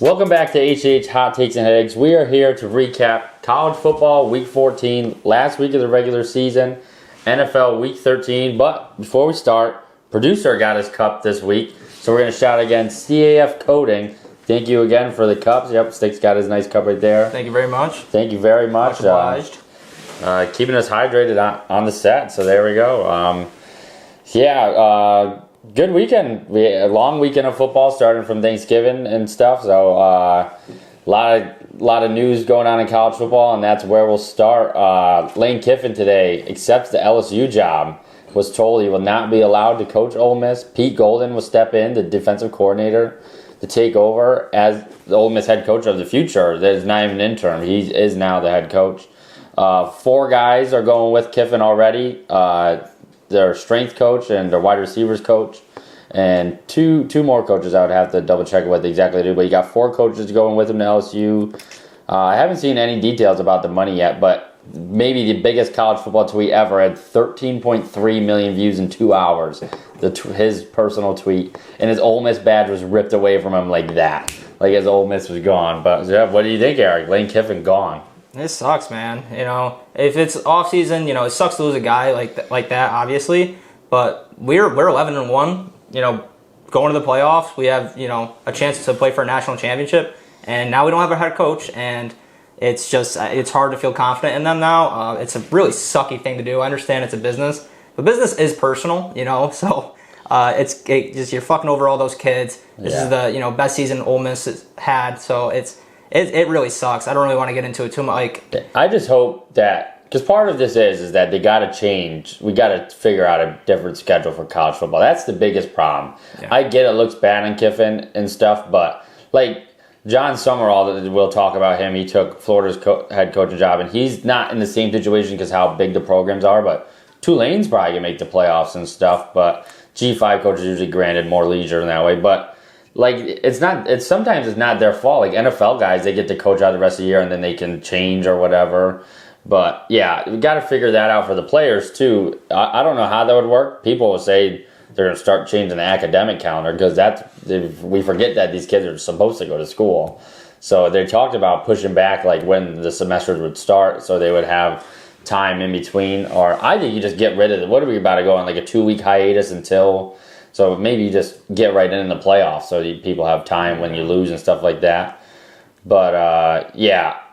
Welcome back to HTH Hot Takes and Headaches. We are here to recap college football week 14, last week of the regular season, NFL week 13. But before we start, producer got his cup this week, so we're going to shout again CAF Coating. Thank you again for the cups. Yep, Stick's got his nice cup right there. Thank you very much. Thank you very much. Much obliged. Keeping us hydrated on the set, so there we go. Good weekend. We had a long weekend of football starting from Thanksgiving and stuff. So a lot of news going on in college football, and that's where we'll start. Lane Kiffin today accepts the LSU job. Was told he will not be allowed to coach Ole Miss. Pete Golden will step in, the defensive coordinator, to take over as the Ole Miss head coach of the future. There's not even an interim. He is now the head coach. 4 guys are going with Kiffin already. Their strength coach and their wide receivers coach, and two more coaches I would have to double check what they exactly do. But you got 4 coaches going with him to LSU. I haven't seen any details about the money yet, but maybe the biggest college football tweet ever had 13.3 million views in 2 hours. His personal tweet, and his Ole Miss badge was ripped away from him like that, like his Ole Miss was gone. But yeah, what do you think, Eric? Lane Kiffin gone. It sucks, man. If it's off season, it sucks to lose a guy like that, obviously. But we're 11-1. Going to the playoffs, we have a chance to play for a national championship, and now we don't have a head coach, and it's hard to feel confident in them now. It's a really sucky thing to do. I understand it's a business, but business is personal, so it's you're fucking over all those kids. This is the best season Ole Miss has had, so It really sucks. I don't really want to get into it too much. I just hope that, because part of this is that they got to change. We got to figure out a different schedule for college football. That's the biggest problem. Yeah. I get it looks bad on Kiffin and stuff, but John Summerall, we'll talk about him. He took Florida's head coaching job, and he's not in the same situation because how big the programs are. But Tulane's probably gonna make the playoffs and stuff. But G5 coaches usually granted more leisure in that way, but. Sometimes it's not their fault. NFL guys, they get to coach out the rest of the year and then they can change or whatever. But yeah, we got to figure that out for the players too. I don't know how that would work. People will say they're going to start changing the academic calendar because we forget that these kids are supposed to go to school. So they talked about pushing back when the semesters would start so they would have time in between. Or I think you just get rid of it. What are we about to go on a 2-week hiatus until... So maybe you just get right in the playoffs so people have time when you lose and stuff like that. But,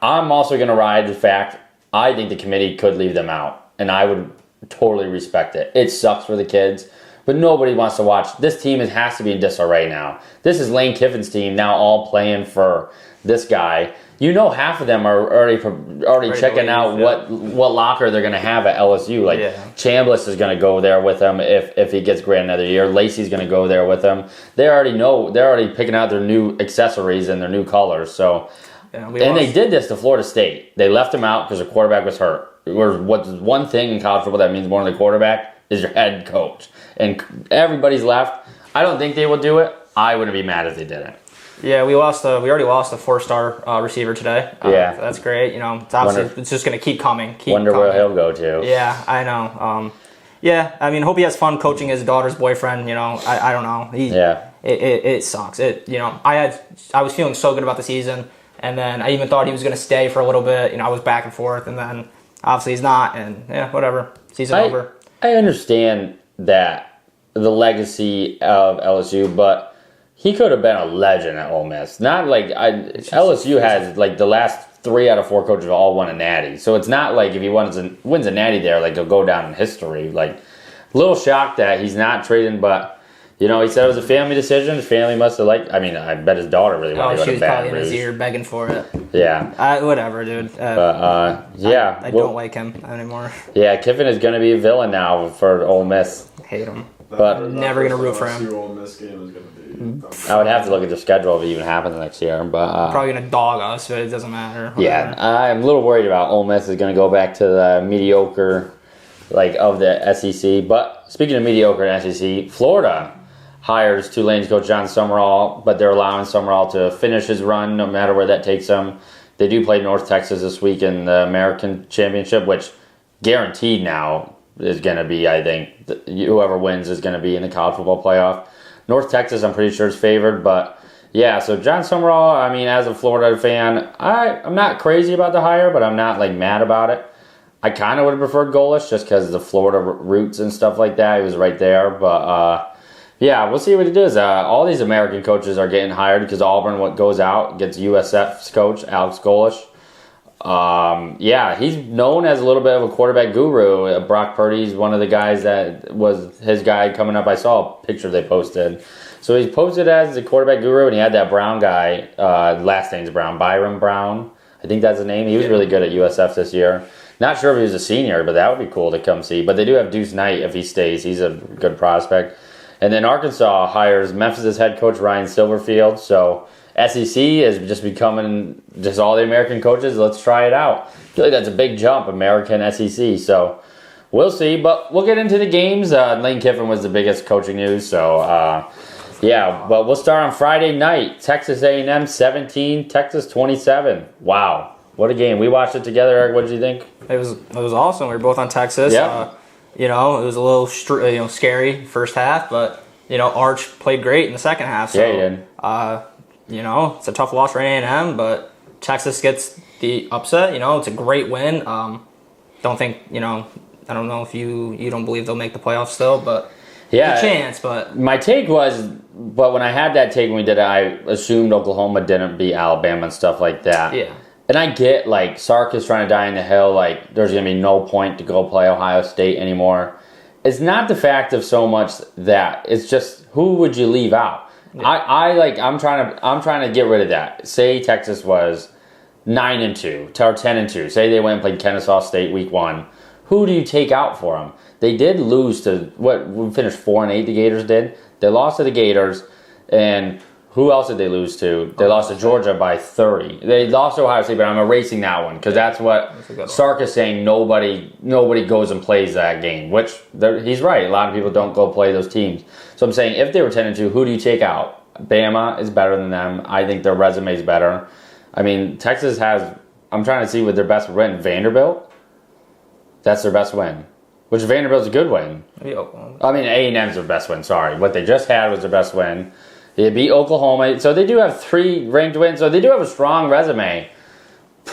I'm also going to ride the fact I think the committee could leave them out. And I would totally respect it. It sucks for the kids, but nobody wants to watch. This team has to be in disarray now. This is Lane Kiffin's team now all playing for this guy. Half of them are already checking out what locker they're going to have at LSU. Chambliss is going to go there with them if he gets granted another year. Lacey's going to go there with them. They already know. They're already picking out their new accessories and their new colors. So, they did this to Florida State. They left him out because the quarterback was hurt. What's one thing in college football that means more than the quarterback is your head coach. And everybody's left. I don't think they will do it. I wouldn't be mad if they didn't. Yeah, we already lost a 4-star receiver today. So that's great. It's obviously it's just going to keep coming. Where he'll go to. Yeah, I know. Hope he has fun coaching his daughter's boyfriend. I don't know. It sucks. I was feeling so good about the season, and then I even thought he was going to stay for a little bit. I was back and forth, and then obviously he's not. And whatever. Season over. I understand that the legacy of LSU, but. He could have been a legend at Ole Miss. Not LSU has the last 3 out of 4 coaches all won a natty. So it's not if he wins a natty there, he'll go down in history. A little shocked that he's not trading, but he said it was a family decision. His family must have I bet his daughter really wanted to go to Baton Rouge. She was probably in his ear begging for it. Yeah. Whatever, dude. I don't like him anymore. Yeah, Kiffin is going to be a villain now for Ole Miss. I hate him. But I'm never going to root for him. Ole Miss game is going to be. I would have to look at the schedule if it even happens next year. But probably going to dog us, but it doesn't matter. Whatever. Yeah, I'm a little worried about Ole Miss is going to go back to the mediocre, of the SEC. But speaking of mediocre in SEC, Florida hires Tulane's coach John Summerall, but they're allowing Summerall to finish his run no matter where that takes him. They do play North Texas this week in the American Championship, which guaranteed now is going to be, I think, whoever wins is going to be in the college football playoff. North Texas, I'm pretty sure, is favored, but Yeah, so John Summerall, I mean, as a Florida fan, I'm not crazy about the hire, but I'm not, like, mad about it. I kind of would have preferred Golish just because of the Florida roots and stuff like that. He was right there, but, yeah, we'll see what he does. All these American coaches are getting hired because Auburn goes out, gets USF's coach, Alex Golish. Yeah, he's known as a little bit of a quarterback guru. Brock Purdy's one of the guys that was his guy coming up. I saw a picture they posted. So he's posted as the quarterback guru, and he had that Brown guy, last name's Brown, Byron Brown. I think that's his name. He was really good at USF this year. Not sure if he was a senior, but that would be cool to come see. But they do have Deuce Knight if he stays. He's a good prospect. And then Arkansas hires Memphis' head coach Ryan Silverfield. So SEC is just becoming just all the American coaches. Let's try it out. I feel like that's a big jump, American SEC. So we'll see. But we'll get into the games. Lane Kiffin was the biggest coaching news. So, yeah, but we'll start on Friday night. Texas A&M 17, Texas 27. Wow, what a game. We watched it together, Eric. What did you think? It was awesome. We were both on Texas. Yeah. You know, it was a little scary first half, but, you know, Arch played great in the second half. So, yeah, he did. You know, it's a tough loss for A&M, but Texas gets the upset. You know, it's a great win. Don't think, you know, I don't know if you don't believe they'll make the playoffs still, but yeah, a chance. But my take was, but when I had that take when we did it, I assumed Oklahoma didn't beat Alabama and stuff like that. Yeah. And I get, like, Sark is trying to die in the hill, like, there's going to be no point to go play Ohio State anymore. It's not the fact of so much that, it's just, who would you leave out? Yeah. I'm trying to get rid of that. Say Texas was 9-2 or 10-2. Say they went and played Kennesaw State week 1. Who do you take out for them? They did lose to, we finished 4-8, the Gators did. They lost to the Gators, and who else did they lose to? They lost to Georgia by 30. They lost to Ohio State, but I'm erasing that one because that's what Sark is saying. Nobody goes and plays that game, which he's right. A lot of people don't go play those teams. So I'm saying if they were 10-2, who do you take out? Bama is better than them. I think their resume is better. I mean, Texas has, I'm trying to see what their best win. Vanderbilt? That's their best win. Which Vanderbilt's a good win. Maybe Oklahoma. I mean, A&M's their best win, sorry. What they just had was their best win. They beat Oklahoma. So they do have 3 ranked wins. So they do have a strong resume.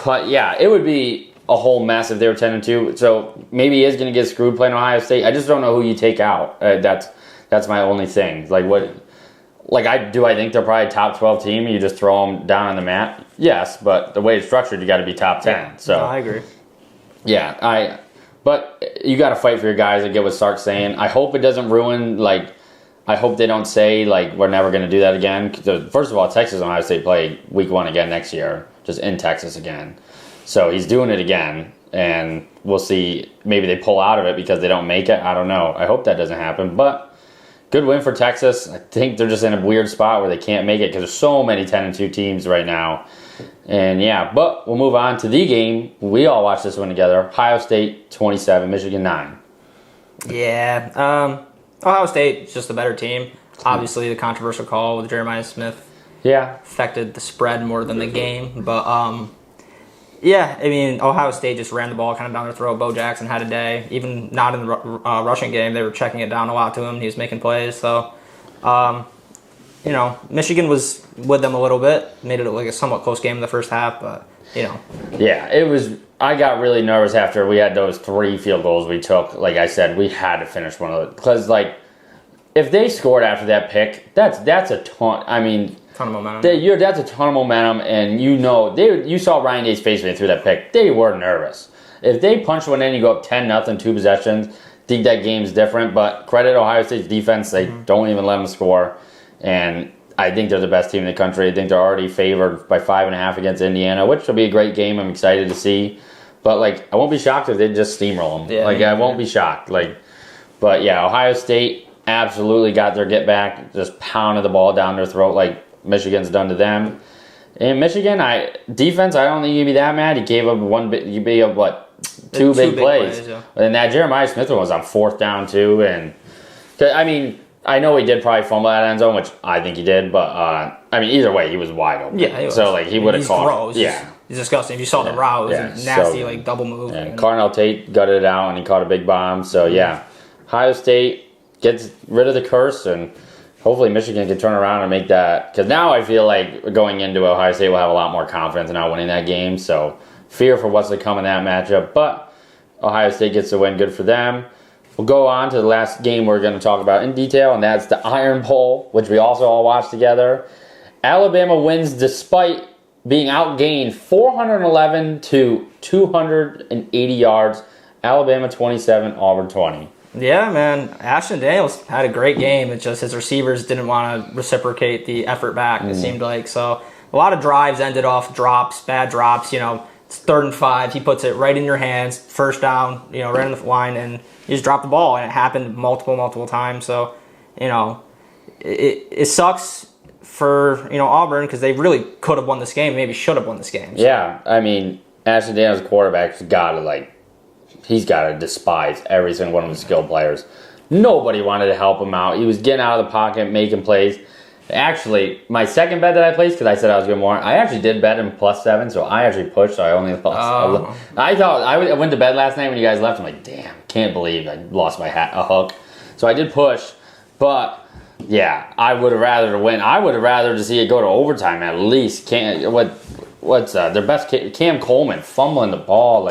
But, yeah, it would be a whole mess if they were 10-2. So maybe he is going to get screwed playing Ohio State. I just don't know who you take out. That's my only thing. Like, what... Like, I think they're probably a top 12 team. You just throw them down on the mat. Yes, but the way it's structured, you got to be top 10. Yeah, so no, I agree. Yeah, but you got to fight for your guys. I get what Sark's saying. I hope it doesn't ruin, like... I hope they don't say, like, we're never going to do that again. First of all, Texas and Ohio State play week 1 again next year, just in Texas again. So he's doing it again, and we'll see. Maybe they pull out of it because they don't make it. I don't know. I hope that doesn't happen. But good win for Texas. I think they're just in a weird spot where they can't make it because there's so many 10-2 teams right now. And, yeah, but we'll move on to the game. We all watched this one together. Ohio State 27, Michigan 9. Yeah, Ohio State is just a better team. Obviously, the controversial call with Jeremiah Smith affected the spread more than the game. But, yeah, I mean, Ohio State just ran the ball kind of down their throat. Bo Jackson had a day. Even not in the rushing game, they were checking it down a lot to him. He was making plays. So, you know, Michigan was with them a little bit. Made it like a somewhat close game in the first half, but, you know. Yeah, it was... I got really nervous after we had those 3 field goals we took. Like I said, we had to finish one of those. Because, like, if they scored after that pick, that's a ton. I mean... Ton of momentum. That's a ton of momentum, and you saw Ryan Day's face when they threw that pick. They were nervous. If they punch one in, you go up 10-0, 2 possessions. Think that game's different, but credit Ohio State's defense. They don't even let them score. And I think they're the best team in the country. I think they're already favored by 5.5 against Indiana, which will be a great game. I'm excited to see. But, like, I won't be shocked if they just steamroll them. Yeah, I won't be shocked. But, yeah, Ohio State absolutely got their get back, just pounded the ball down their throat like Michigan's done to them. In Michigan, defense, I don't think you'd be that mad. He gave up two big plays. Yeah. And that Jeremiah Smith one was on 4th down, too. And, I mean... I know he did probably fumble that end zone, which I think he did, but, I mean, either way, he was wide open. Yeah, he was. So, like, he would have caught gross. Yeah. He's disgusting. If you saw the route, it was a nasty, like, double move. And Carnell Tate gutted it out, and he caught a big bomb. So, yeah, Ohio State gets rid of the curse, and hopefully Michigan can turn around and make that. Because now I feel like going into Ohio State will have a lot more confidence in not winning that game. So fear for what's to come in that matchup. But Ohio State gets the win. Good for them. We'll go on to the last game we're going to talk about in detail, and that's the Iron Bowl, which we also all watched together. Alabama wins despite being outgained 411 to 280 yards. Alabama 27, Auburn 20. Yeah, man. Ashton Daniels had a great game. It's just his receivers didn't want to reciprocate the effort back, it seemed like. So a lot of drives ended off drops, bad drops. It's 3rd and 5. He puts it right in your hands, first down, right in the line, and you just drop the ball. And it happened multiple times. So, it sucks for, Auburn because they really could have won this game, maybe should have won this game. So. Yeah, I mean, Ashton Daniels, quarterback's got to, he's got to despise every single one of the skilled players. Nobody wanted to help him out. He was getting out of the pocket, making plays. Actually, my second bet that I placed, because I said I was going more, I actually did bet him +7, so I actually pushed, so I only lost. I thought, I went to bed last night when you guys left. I'm like, damn, can't believe I lost my a hook. So I did push, but yeah, I would have rather to win. I would have rather to see it go to overtime at least. What's their best? Cam Coleman fumbling the ball,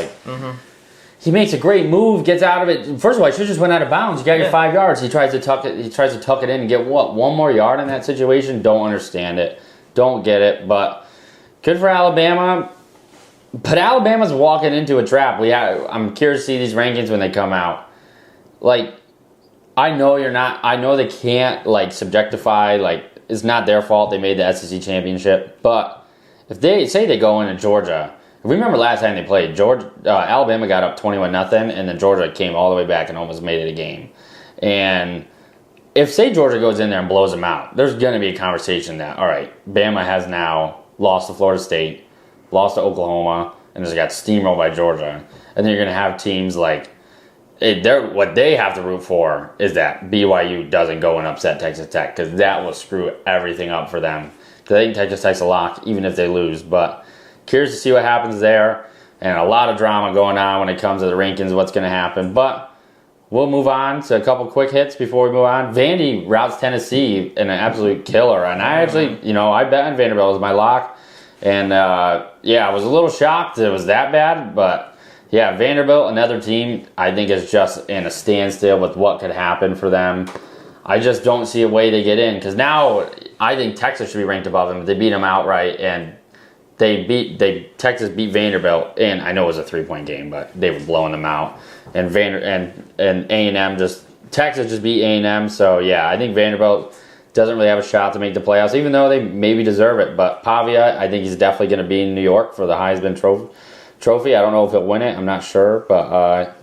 He makes a great move, gets out of it. First of all, he should just went out of bounds. You got your 5 yards. He tries to tuck it in and get one more yard in that situation. Don't understand it. Don't get it. But good for Alabama. But Alabama's walking into a trap. I'm curious to see these rankings when they come out. I know they can't subjectify. It's not their fault they made the SEC championship. But if they go into Georgia. Remember last time they played, Alabama got up 21-0, and then Georgia came all the way back and almost made it a game. And if, say, Georgia goes in there and blows them out, there's going to be a conversation that, all right, Bama has now lost to Florida State, lost to Oklahoma, and just got steamrolled by Georgia. And then you're going to have teams what they have to root for is that BYU doesn't go and upset Texas Tech, because that will screw everything up for them. Because I think Texas Tech's a lock, even if they lose. But curious to see what happens there, and a lot of drama going on when it comes to the rankings, what's going to happen. But we'll move on to a couple quick hits before we move on. Vandy routes Tennessee in an absolute killer, and I actually, I bet on Vanderbilt as my lock, and I was a little shocked it was that bad, but yeah, Vanderbilt, another team, I think is just in a standstill with what could happen for them. I just don't see a way to get in, because now I think Texas should be ranked above them. They beat them outright, and Texas beat Vanderbilt, and I know it was a 3-point game, but they were blowing them out. And A&M Texas just beat A&M, so yeah, I think Vanderbilt doesn't really have a shot to make the playoffs, even though they maybe deserve it. But Pavia, I think he's definitely going to be in New York for the Heisman Trophy. I don't know if he'll win it. I'm not sure, but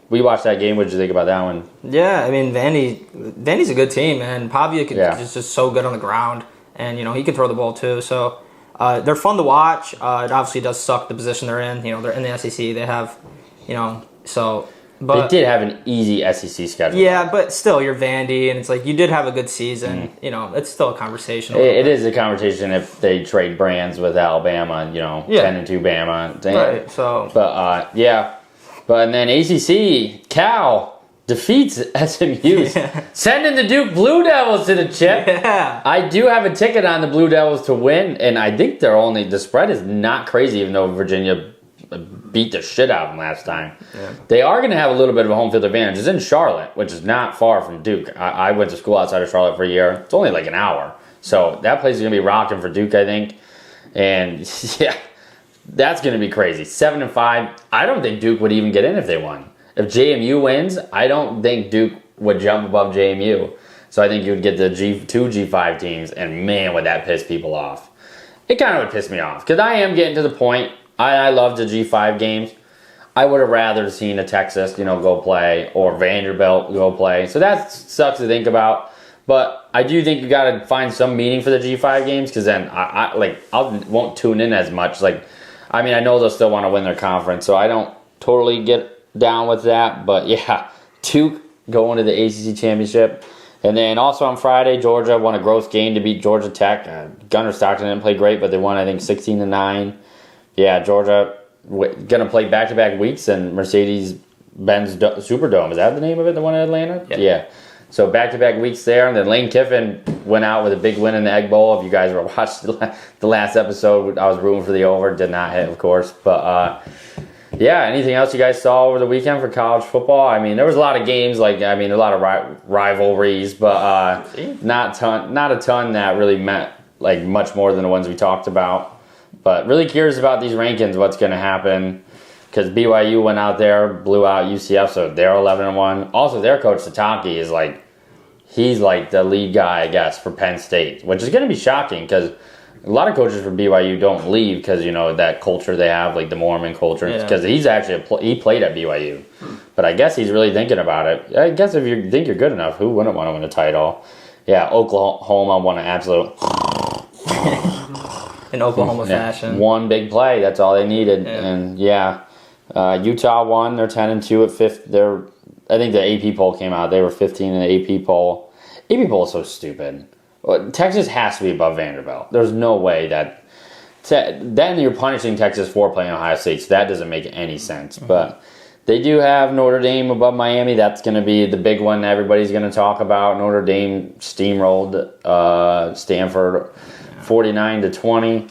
we watched that game. What did you think about that one? Yeah, I mean, Vandy's a good team, and Pavia is just so good on the ground, and he can throw the ball too. So they're fun to watch. It obviously does suck the position they're in. They're in the SEC. They have, but they did have an easy SEC schedule. Yeah, but still, you're Vandy, and it's you did have a good season. It's still a conversation. It is a conversation if they trade brands with Alabama. 10-2 Bama. Right. So, but and then ACC Cal defeats SMU, sending the Duke Blue Devils to the chip. Yeah. I do have a ticket on the Blue Devils to win, and I think the spread is not crazy, even though Virginia beat the shit out of them last time. Yeah. They are going to have a little bit of a home field advantage. It's in Charlotte, which is not far from Duke. I went to school outside of Charlotte for a year. It's only an hour. So that place is going to be rocking for Duke, I think. And yeah, that's going to be crazy. 7-5. I don't think Duke would even get in if they won. If JMU wins, I don't think Duke would jump above JMU. So I think you would get the two G5 teams, and man, would that piss people off. It kind of would piss me off, because I am getting to the point, I love the G5 games. I would have rather seen a Texas, go play, or Vanderbilt go play. So that sucks to think about. But I do think you got to find some meaning for the G5 games, because then I won't tune in as much. I know they'll still want to win their conference, so I don't totally get down with that. But yeah, Duke going to the ACC championship. And then also on Friday, Georgia won a gross game to beat Georgia Tech. Gunnar Stockton didn't play great, but they won, I think, 16-9. Yeah, Georgia going to play back-to-back weeks in Mercedes-Benz Superdome. Is that the name of it, the one in Atlanta? Yep. Yeah. So back-to-back weeks there, and then Lane Kiffin went out with a big win in the Egg Bowl. If you guys were watching the last episode, I was rooting for the over. Did not hit, of course. But, yeah, anything else you guys saw over the weekend for college football? I mean, there was a lot of games, a lot of rivalries, but not a ton that really meant much more than the ones we talked about. But really curious about these rankings, what's going to happen. Because BYU went out there, blew out UCF, so they're 11-1. Also, their coach, Sataki, is he's the lead guy, I guess, for Penn State, which is going to be shocking because a lot of coaches from BYU don't leave because, that culture they have, the Mormon culture. Because he's actually, he played at BYU. But I guess he's really thinking about it. I guess if you think you're good enough, who wouldn't want to win a title? Yeah, Oklahoma won an absolute... in Oklahoma fashion. One big play, that's all they needed. And, Utah won. They're 10-2 at fifth. I think the AP poll came out. They were 15 in the AP poll. AP poll is so stupid. Texas has to be above Vanderbilt. There's no way that. Then you're punishing Texas for playing Ohio State. So that doesn't make any sense. Mm-hmm. But they do have Notre Dame above Miami. That's going to be the big one everybody's going to talk about. Notre Dame steamrolled Stanford 49-20.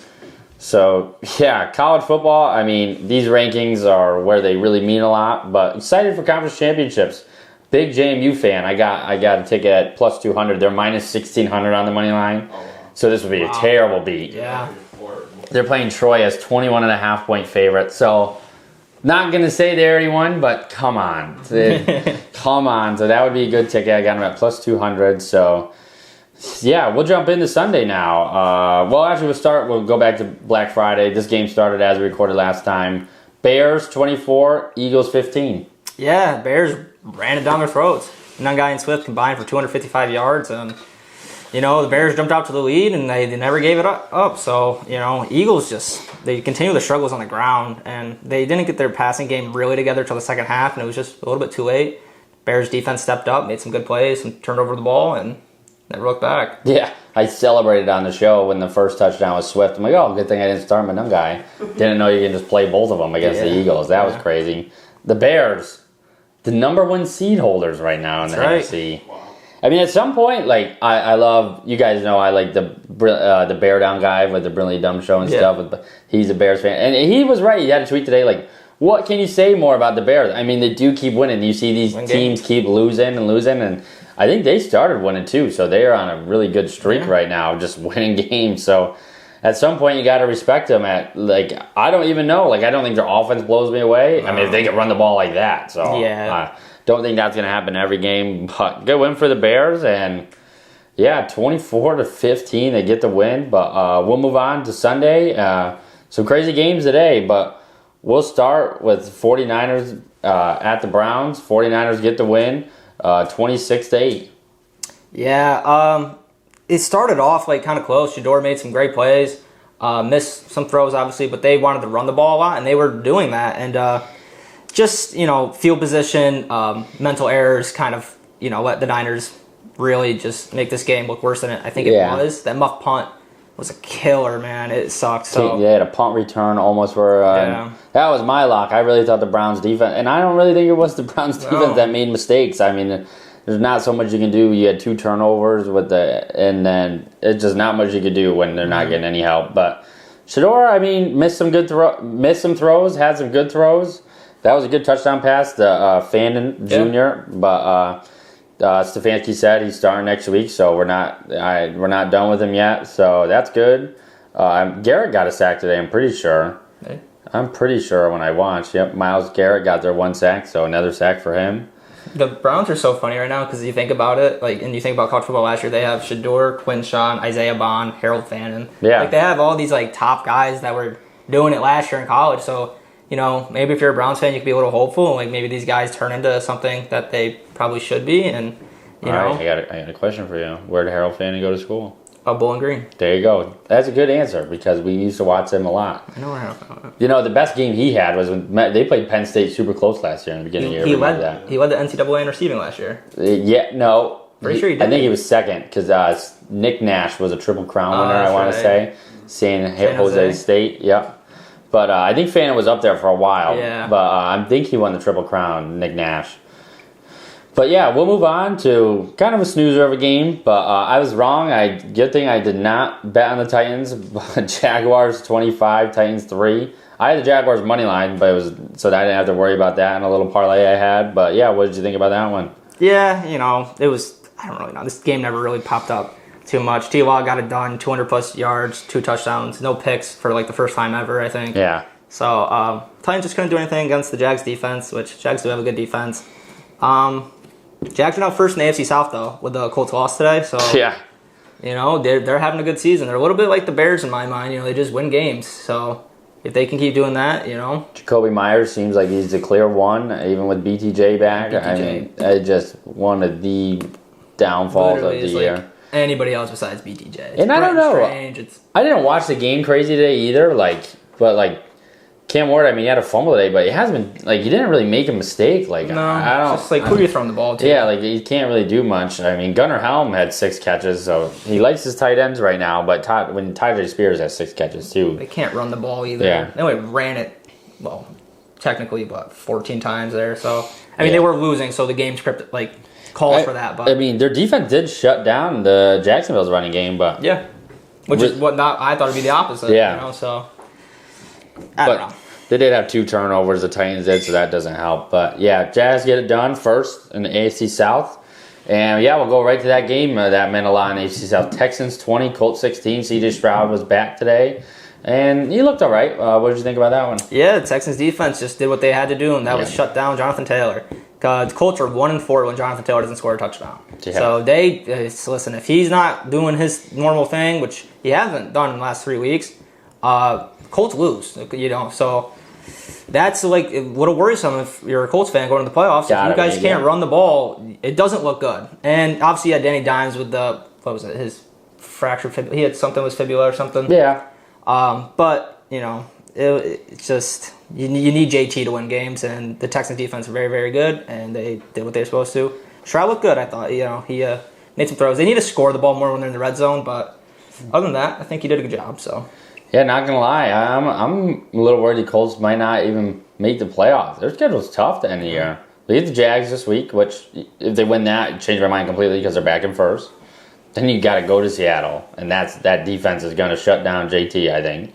So, yeah, college football, I mean, these rankings are where they really mean a lot, but excited for conference championships. Big JMU fan. I got a ticket at plus 200. They're minus 1,600 on the money line. So this would be a terrible beat. Yeah. They're playing Troy as 21.5-point favorite. So, not going to say they already won, but come on. Come on. So that would be a good ticket. I got them at plus 200. So, yeah, we'll jump into Sunday now. We'll go back to Black Friday. This game started as we recorded last time. Bears 24, Eagles 15. Yeah, Bears ran it down their throats. Nungai and Swift combined for 255 yards. And, the Bears jumped out to the lead, and they never gave it up. So, Eagles they continue the struggles on the ground. And they didn't get their passing game really together until the second half, and it was just a little bit too late. Bears defense stepped up, made some good plays, and turned over the ball, and never looked back. Yeah, I celebrated on the show when the first touchdown was Swift. I'm like, oh, good thing I didn't start my Nungai. Didn't know you can just play both of them against the Eagles. That was crazy. The Bears, the number one seed holders right now in the NFC. Wow. I mean, at some point, I love, you guys know I like the Bear Down guy with the Brilliantly Dumb show and stuff. But he's a Bears fan. And he was right. He had a tweet today, what can you say more about the Bears? I mean, they do keep winning. You see these teams keep losing, and I think they started winning too, so they are on a really good streak right now, just winning games. So at some point, you got to respect them. I don't even know. I don't think their offense blows me away. I mean, if they could run the ball like that, so don't think that's going to happen every game. But good win for the Bears, and 24-15, they get the win. But we'll move on to Sunday. Some crazy games today, but we'll start with 49ers at the Browns. 49ers get the win. 26-8. Yeah, it started off kind of close. Shador made some great plays, missed some throws obviously, but they wanted to run the ball a lot, and they were doing that. And field position, mental errors kind of let the Niners really just make this game look worse than I think it was. That muff punt was a killer, man. It sucked. So yeah, a punt return almost were. That was my lock. I really thought the Browns defense, and I don't really think it was the Browns defense that made mistakes. I mean, there's not so much you can do. You had 2 turnovers and then it's just not much you could do when they're not getting any help. But Shador, I mean, missed some throws, had some good throws. That was a good touchdown pass to Fannin Jr. But Stefanski said he's starting next week, so we're not done with him yet. So that's good. Garrett got a sack today. I'm pretty sure. Hey. I'm pretty sure when I watched. Yep, Myles Garrett got their 1 sack, so another sack for him. The Browns are so funny right now because you think about it, and you think about college football last year. They have Shador, Quinshawn, Isaiah Bond, Harold Fannin. Yeah, they have all these top guys that were doing it last year in college. So maybe if you're a Browns fan, you could be a little hopeful. Maybe these guys turn into something that they probably should be. And you know, I got a question for you. Where did Harold Fannin go to school? Bowling Green. There you go. That's a good answer because we used to watch him a lot. I know where Harold. The best game he had was when they played Penn State super close last year in the beginning of the year. He led the NCAA in receiving last year. Pretty sure he did. I think he was second because Nick Nash was a Triple Crown winner. I want to say San Jose State. Yep. But I think Fannin was up there for a while. Yeah. But I think he won the Triple Crown, Nick Nash. But yeah, we'll move on to kind of a snoozer of a game. But I was wrong. Good thing I did not bet on the Titans. Jaguars 25, Titans 3. I had the Jaguars money line, but so I didn't have to worry about that in a little parlay I had. But yeah, what did you think about that one? Yeah, it was. I don't really know. This game never really popped up too much. T-Law got it done. 200 plus yards, 2 touchdowns, no picks for like the first time ever, I think. Yeah. So Titans just couldn't do anything against the Jags defense, which Jags do have a good defense. Jags are now first in the AFC South, though, with the Colts loss today. So, yeah. They're having a good season. They're a little bit like the Bears in my mind. They just win games. So, if they can keep doing that, Jacoby Myers seems like he's the clear one, even with BTJ back. I mean, just one of the downfalls of the year. Like anybody else besides BTJ. And I don't know. I didn't watch the game crazy today either, but Cam Ward, I mean, he had a fumble today, but he hasn't been, he didn't really make a mistake. I don't. It's just who you throwing the ball to. Yeah, he can't really do much. I mean, Gunnar Helm had 6 catches, so he likes his tight ends right now, but when Tyler Spears has 6 catches too. They can't run the ball either. Yeah. They only ran it, technically, 14 times there, so. I mean, they were losing, so the game script, calls for that, but. I mean, their defense did shut down the Jacksonville's running game, but. Yeah. Which is what I thought would be the opposite, so. I don't know. They did have 2 turnovers, the Titans did, so that doesn't help. But, yeah, Jazz get it done first in the AFC South. And, yeah, we'll go right to that game. That meant a lot in the AFC South. Texans 20, Colts 16. C.J. Stroud was back today. And he looked all right. What did you think about that one? Yeah, the Texans defense just did what they had to do, and that was shut down Jonathan Taylor. The Colts are 1-4 when Jonathan Taylor doesn't score a touchdown. Yeah. So listen, if he's not doing his normal thing, which he hasn't done in the last 3 weeks, Colts lose, so that's a little worrisome if you're a Colts fan going to the playoffs. If you guys can't run the ball, it doesn't look good. And obviously, you had Danny Dimes with his fractured fibula. He had something with fibula or something. Yeah. But, it's just, you need JT to win games, and the Texans defense are very, very good, and they did what they were supposed to. Stroud looked good, I thought. He made some throws. They need to score the ball more when they're in the red zone, but other than that, I think he did a good job, so. Yeah, not gonna lie, I'm a little worried the Colts might not even make the playoffs. Their schedule's tough to end the year. They get the Jags this week, which if they win that, change my mind completely because they're back in first. Then you got to go to Seattle, and that defense is going to shut down JT, I think.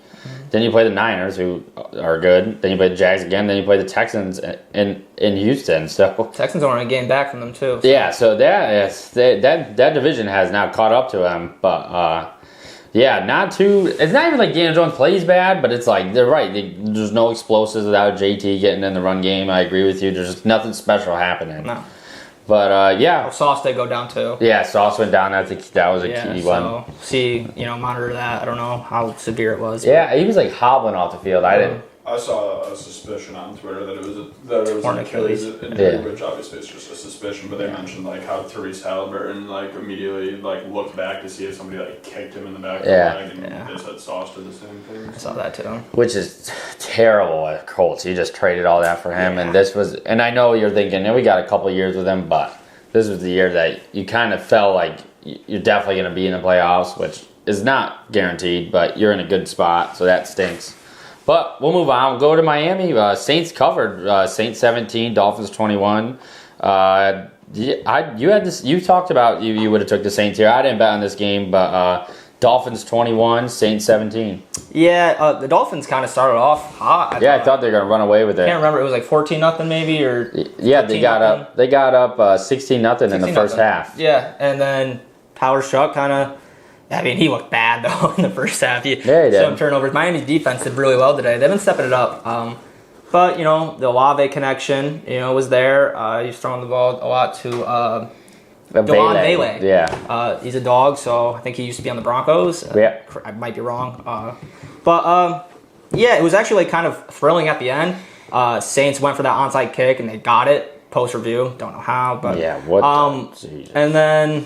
Then you play the Niners, who are good. Then you play the Jags again. Then you play the Texans in Houston. So Texans are on a game back from them too. So. Yeah, so that division has now caught up to them, but. Yeah, not too. It's not even like Daniel Jones plays bad, but it's they're right. There's no explosives without JT getting in the run game. I agree with you. There's just nothing special happening. No. But yeah. Sauce did go down too. Yeah, Sauce went down. That was a key one. So monitor that. I don't know how severe it was. Yeah, he was hobbling off the field. I saw a suspicion on Twitter that it was an Achilles injury, which obviously is just a suspicion. But they mentioned how Therese Halliburton immediately looked back to see if somebody kicked him in the back of the leg, and they said Sauce did the same thing. I saw that too. Which is terrible at Colts. You just traded all that for him, and this was. And I know you're thinking, we got a couple of years with him, but this was the year that you kind of felt like you're definitely going to be in the playoffs, which is not guaranteed, but you're in a good spot, so that stinks. But we'll move on. We'll go to Miami. Saints covered. Saints 17, Dolphins 21. You had this. You talked about you would have took the Saints here. I didn't bet on this game, but Dolphins 21, Saints 17. Yeah, the Dolphins kind of started off hot. I thought they were gonna run away with it. I can't remember. It was 14-0 maybe, or they got up. They got up 16-0 in the first half. Yeah, and then Howard Shuck kind of. I mean, he looked bad, though, in the first half. He did. Some turnovers. Miami's defense did really well today. They've been stepping it up. But, the Olave connection, was there. He's throwing the ball a lot to Delon Bailey. Yeah. He's a dog, so I think he used to be on the Broncos. Yeah. I might be wrong. It was actually kind of thrilling at the end. Saints went for that onside kick, and they got it. Post-review. Don't know how, but... Yeah, what and then...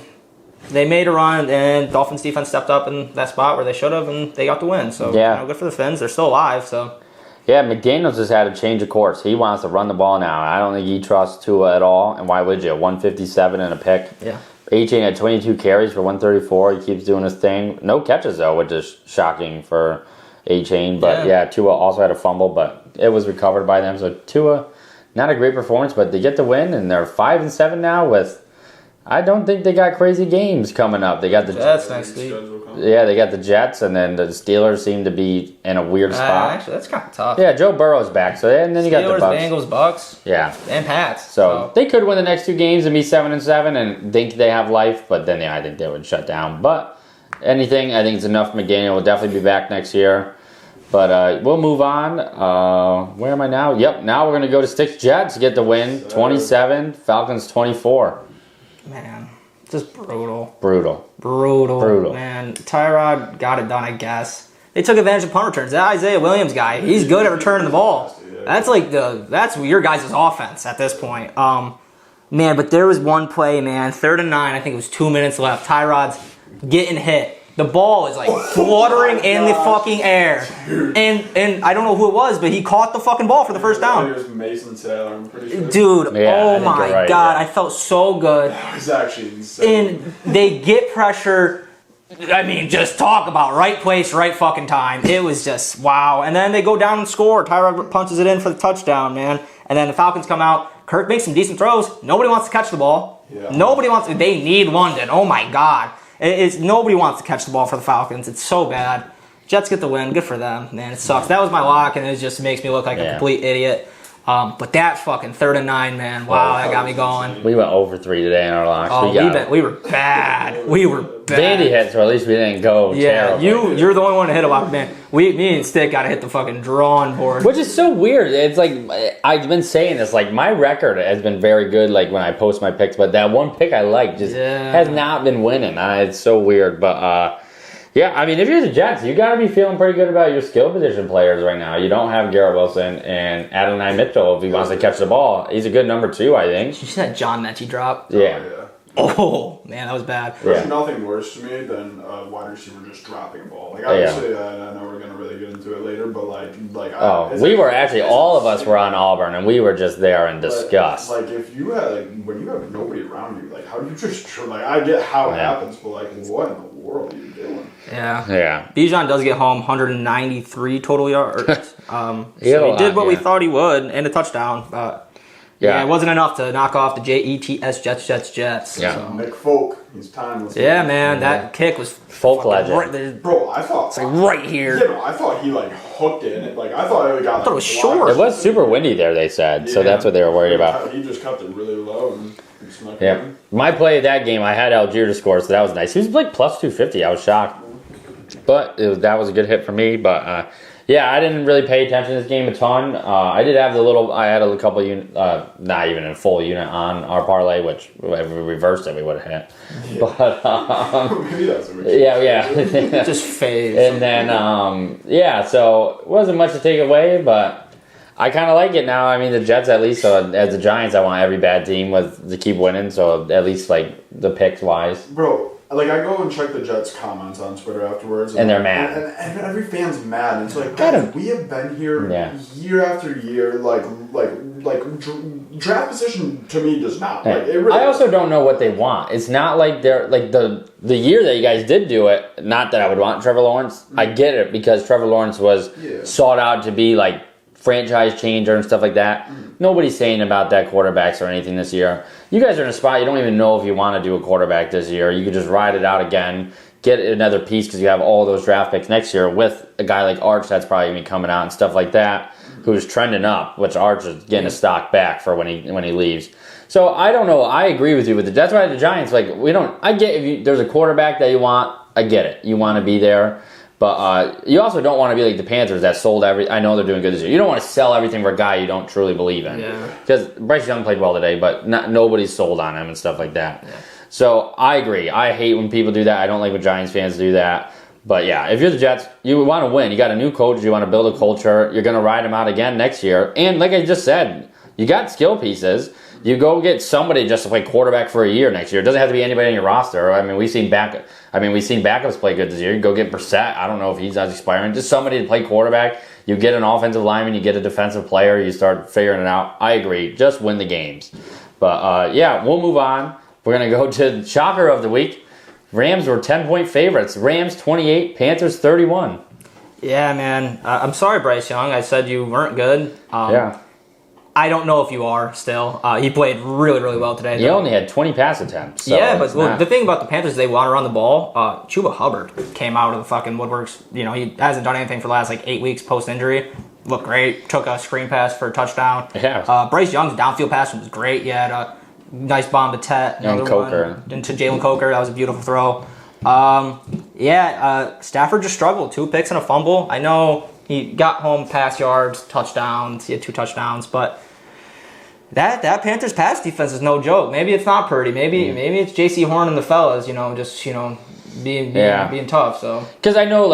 They made a run, and Dolphins defense stepped up in that spot where they should have, and they got the win. So, good for the Fins. They're still alive, so... Yeah, McDaniels has had a change of course. He wants to run the ball now. I don't think he trusts Tua at all, and why would you? 157 and a pick. Yeah. A-Chain had 22 carries for 134. He keeps doing his thing. No catches, though, which is shocking for A-Chain. But, Tua also had a fumble, but it was recovered by them. So, Tua not a great performance, but they get the win, and they're 5-7 now with. I don't think they got crazy games coming up. They got the Jets next week. Yeah, they got the Jets, and then the Steelers seem to be in a weird spot. Actually, that's kind of tough. Yeah, Joe Burrow's back, so and then you got the Bucks. Bengals, Bucks. Yeah, and Pats. So they could win the next 2 games and be 7-7 and think they have life, but then I think they would shut down. But anything, I think it's enough. McDaniel will definitely be back next year. But we'll move on. Where am I now? Yep, now we're going to go to Sticks Jets to get the win. 27, Falcons 24. Man, just brutal. Brutal. Man, Tyrod got it done, I guess. They took advantage of punt returns. That Isaiah Williams guy, he's good at returning the ball. That's that's your guys' offense at this point. Man, but there was one play, man, 3rd and 9. I think it was 2 minutes left. Tyrod's getting hit. The ball is like fluttering in the fucking air. And I don't know who it was, but he caught the fucking ball for the first down. It was Mason Taylor, I'm pretty sure. Dude, oh my God. I felt so good. That was actually insane. And they get pressure. I mean, just talk about right place, right fucking time. It was just, wow. And then they go down and score. Tyrod punches it in for the touchdown, man. And then the Falcons come out. Kirk makes some decent throws. Nobody wants to catch the ball. Yeah. Nobody wants to. They need London. Oh my God. Nobody wants to catch the ball for the Falcons. It's so bad. Jets get the win. Good for them. Man, it sucks. That was my lock, and it just makes me look like a complete idiot. But that fucking 3rd and 9, man. Wow, that got me going. We went over 3 today in our locks. Oh, we were bad. We were bad. Dandy hit, so at least we didn't go terrible. You're the only one to hit a lock, man. Me and Stick got to hit the fucking drawing board. Which is so weird. It's like, I've been saying this, like, my record has been very good, like, when I post my picks, but that one pick I like just has not been winning. It's so weird, but, yeah, I mean, if you're the Jets, you got to be feeling pretty good about your skill position players right now. You don't have Garrett Wilson and Adonai Mitchell if he wants to catch the ball. He's a good number 2, I think. Did you see that John Mechie drop? Yeah. Oh, man, that was bad. There's nothing worse to me than a wide receiver just dropping a ball. Like, obviously, I know we're going to really get into it later, but, we were actually, all of us were on Auburn, and we were just there in disgust. Like, if you had, when you have nobody around you, like, how do you just, I get how it happens, but, like, what in the world are you doing? Yeah. Bijan does get home 193 total yards. So he did what we thought he would, and a touchdown, but... Yeah, it wasn't enough to knock off the Jets. Yeah. So, Nick Folk, he's timeless. Yeah, man, that kick was Folk legend. Right, bro, I thought it's like right here. Yeah, I thought he hooked in. I thought it got. I thought it was short. It was super windy there. They said so. That's what they were worried about. He just kept it really low and snuck in. My play of that game, I had Algier to score, so that was nice. He was like plus 250. I was shocked, but that was a good hit for me. But. Yeah, I didn't really pay attention to this game a ton. I did have I had a couple unit, not even a full unit on our parlay, which if we reversed it, we would have hit. Yeah. But maybe that's what yeah, just phase. And then so it wasn't much to take away, but I kind of like it now. I mean, the Jets at least. So as the Giants, I want every bad team to keep winning. So at least the picks wise, bro. I go and check the Jets comments on Twitter afterwards. And they're mad. And every fan's mad. And it's like, guys, we have been here year after year. Draft position to me does not. I also don't know what they want. It's not like they're, the year that you guys did do it, not that I would want Trevor Lawrence. I get it because Trevor Lawrence was sought out to be, franchise changer and stuff like that. Nobody's saying about that quarterbacks or anything this year. You guys are in a spot you don't even know if you want to do a quarterback this year. You could just ride it out again, get another piece because you have all those draft picks next year with a guy like Arch that's probably going to be coming out and stuff like that, who's trending up, which Arch is getting a stock back for when he leaves. So I don't know. I agree with you with that's why the Giants, I get if there's a quarterback that you want, I get it. You want to be there. But you also don't want to be like the Panthers that sold I know they're doing good this year. You don't want to sell everything for a guy you don't truly believe in. Because Bryce Young played well today, but nobody's sold on him and stuff like that. Yeah. So I agree. I hate when people do that. I don't like when Giants fans do that. But yeah, if you're the Jets, you want to win. You got a new coach. You want to build a culture. You're going to ride him out again next year. And like I just said, you got skill pieces. You go get somebody just to play quarterback for a year next year. It doesn't have to be anybody in your roster. I mean, we've seen backups play good this year. You go get Brissett. I don't know if he's not expiring. Just somebody to play quarterback. You get an offensive lineman. You get a defensive player. You start figuring it out. I agree. Just win the games. But we'll move on. We're going to go to the shocker of the week. Rams were 10-point favorites. Rams 28, Panthers 31. Yeah, man. I'm sorry, Bryce Young. I said you weren't good. I don't know if you are still. He played really, really well today. He only had 20 pass attempts. So yeah, but the thing about the Panthers is they want to run the ball. Chuba Hubbard came out of the fucking woodworks. He hasn't done anything for the last 8 weeks post-injury. Looked great. Took a screen pass for a touchdown. Yeah. Bryce Young's downfield pass was great. He had a nice bomb to Tet. And Coker. Into Jalen Coker. That was a beautiful throw. Stafford just struggled. 2 picks and a fumble. I know he got home pass yards, touchdowns. He had 2 touchdowns, but that Panthers pass defense is no joke. Maybe it's not Purdy. Maybe it's J.C. Horn and the fellas. Being tough. So because I know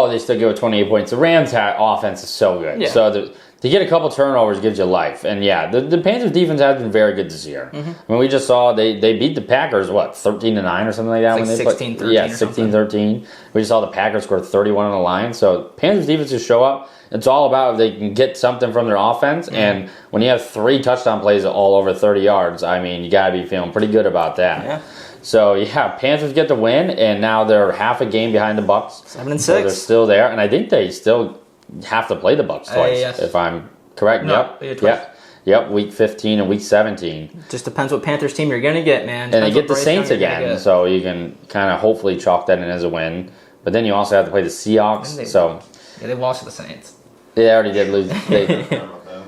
they still give it 28 points. The Rams' offense is so good. Yeah. So to get a couple turnovers gives you life. And the Panthers defense has been very good this year. Mm-hmm. I mean, we just saw they beat the Packers 13-9 or something like that. It's when they 16-13. Yeah, 16-13. We just saw the Packers score 31 on the line. So Panthers defense just show up. It's all about if they can get something from their offense. Mm-hmm. And when you have 3 touchdown plays all over 30 yards, I mean, you got to be feeling pretty good about that. Yeah. So Panthers get the win, and now they're half a game behind the Bucs. 7-6. So they're still there, and I think they still have to play the Bucs twice, yes. if I'm correct. No, Yep. Week 15 and week 17. Just depends what Panthers team you're gonna get, man. And they get the Saints again, so you can kind of hopefully chalk that in as a win. But then you also have to play the Seahawks. They lost to the Saints. They already did lose.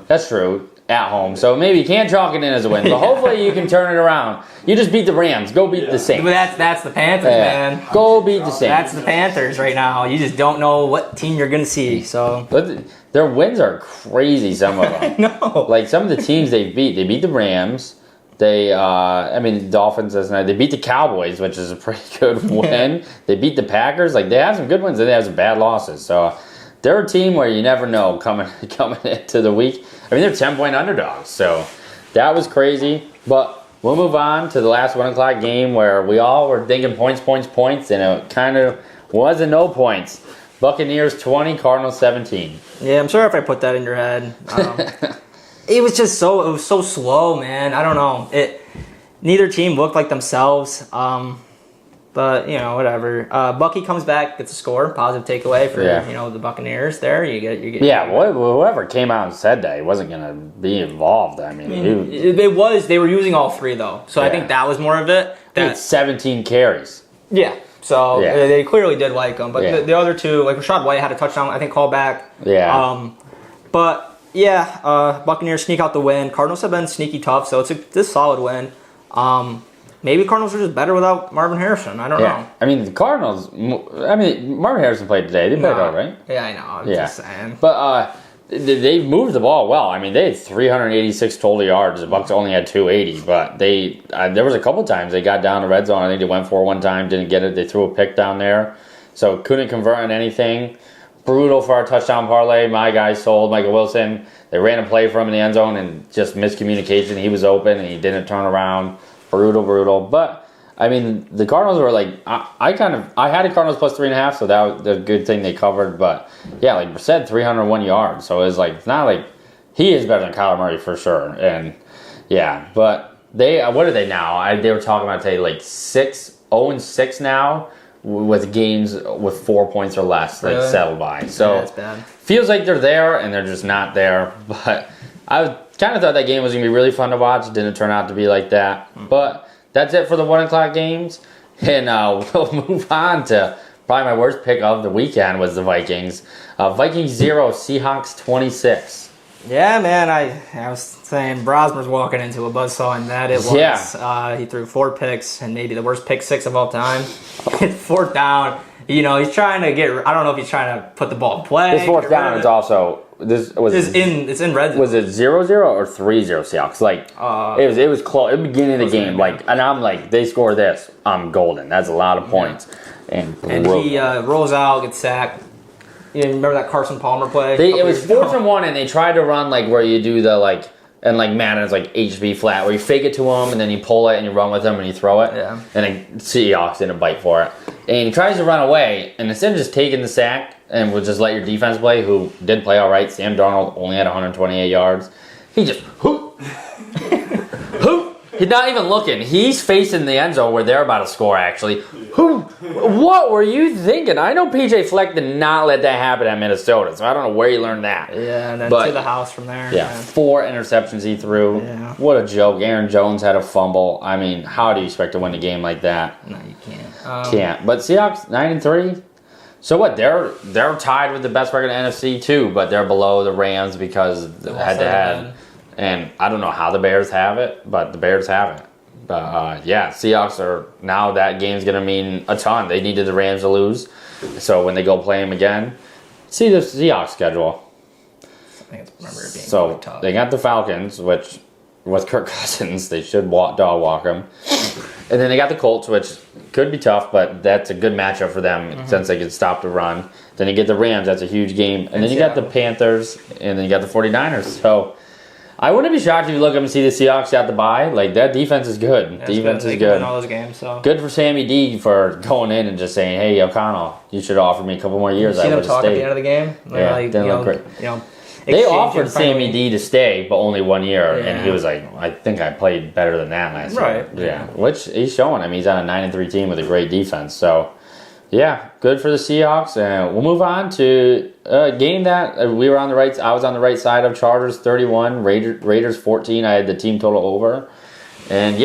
That's true. At home, so maybe you can't chalk it in as a win, but hopefully you can turn it around. You just beat the Rams. Go beat the Saints. But that's the Panthers, man. Go beat the Saints. That's the Panthers right now. You just don't know what team you're gonna see. So, but their wins are crazy. Some of them. No. Some of the teams they beat the Rams. The Dolphins last night. They beat the Cowboys, which is a pretty good win. They beat the Packers. They have some good wins and they have some bad losses. So they're a team where you never know coming into the week. I mean, they're 10-point underdogs, so that was crazy. But we'll move on to the last 1 o'clock game where we all were thinking points, and it kind of wasn't no points. Buccaneers 20, Cardinals 17. Yeah, I'm sorry if I put that in your head. It was so slow, man. I don't know. Neither team looked like themselves. But, whatever. Bucky comes back, gets a score, positive takeaway for, the Buccaneers there. You get. Whoever came out and said that, he wasn't going to be involved. I mean, they were using all 3, though. So I think that was more of it. That's 17 carries. Yeah. So they clearly did like him. But the other 2, Rashad White had a touchdown, I think, call back. Yeah. Buccaneers sneak out the win. Cardinals have been sneaky tough, so it's a solid win. Maybe Cardinals are just better without Marvin Harrison. I don't know. I mean, the Cardinals. Marvin Harrison played today. They played all right. Yeah, I know. I'm just saying. But they moved the ball well. I mean, they had 386 total yards. The Bucs only had 280. But there was a couple times they got down the red zone. I think they went for it one time, didn't get it. They threw a pick down there, so couldn't convert on anything. Brutal for our touchdown parlay. My guy sold Michael Wilson. They ran a play for him in the end zone and just miscommunication. He was open and he didn't turn around. Brutal. But I mean, the Cardinals were I had the Cardinals plus 3.5, so that was a good thing they covered. But yeah, Brissett 301 yards, so it's it's not he is better than Kyler Murray for sure. And yeah, but what are they now? They were talking about today 0-6 now with games with 4 points or less really? Settled by. So that's bad. Feels like they're there and they're just not there. But I kind of thought that game was going to be really fun to watch. It didn't turn out to be like that. Mm-hmm. But that's it for the 1 o'clock games. And we'll move on to probably my worst pick of the weekend was the Vikings. Vikings 0, Seahawks 26. Yeah, man. I was saying Brosmer's walking into a buzzsaw, and that it was. Yeah. He threw 4 picks and maybe the worst pick 6 of all time. 4th down. He's trying to get. I don't know if he's trying to put the ball in play. This 4th down is also. It's in red zone. Was it 0-0 or 3-0 Seahawks? It was close. At the beginning of the game, and I'm they score this, I'm golden. That's a lot of points. Yeah. And he rolls out, gets sacked. You remember that Carson Palmer play? It was 4th and 1, and they tried to run where you do the and Madden's HB flat, where you fake it to him and then you pull it and you run with him and you throw it. Yeah. And then Seahawks didn't bite for it. And he tries to run away, and instead of just taking the sack and would just let your defense play, who did play all right, Sam Darnold only had 128 yards. He just hoop, He's not even looking. He's facing the end zone where they're about to score, actually. What were you thinking? I know PJ Fleck did not let that happen at Minnesota, so I don't know where he learned that. Yeah, and then to the house from there. Yeah, 4 interceptions he threw. Yeah. What a joke. Aaron Jones had a fumble. I mean, how do you expect to win a game like that? No, you can't. Can't. But Seahawks, 9-3. So what? They're tied with the best record in the NFC too, but they're below the Rams because head-to-head. And I don't know how the Bears have it, but the Bears have it. But Seahawks are now that game's gonna mean a ton. They needed the Rams to lose, so when they go play them again, see the Seahawks schedule. I remember it being so really tough. They got the Falcons, which with Kirk Cousins they should dog walk them, and then they got the Colts, which could be tough, but that's a good matchup for them since they can stop the run. Then you get the Rams, that's a huge game, and then you got the Panthers, and then you got the 49ers. So I wouldn't be shocked if you look up and see the Seahawks got the bye. Like, that defense is good. Yeah, defense is good. good. Win all those games, so. Good for Sammy D for going in and just saying, "Hey, O'Connell, you should have offered me a couple more years." You see them talk at the end of the game? Yeah, didn't look great. They offered Sammy D to stay, but only 1 year, and he was like, "I think I played better than that last year." Yeah, which he's showing. I mean, he's on a 9-3 team with a great defense. So, yeah, good for the Seahawks. And we'll move on to a game that we were on the right. I was on the right side of. Chargers 31, Raiders 14. I had the team total over, and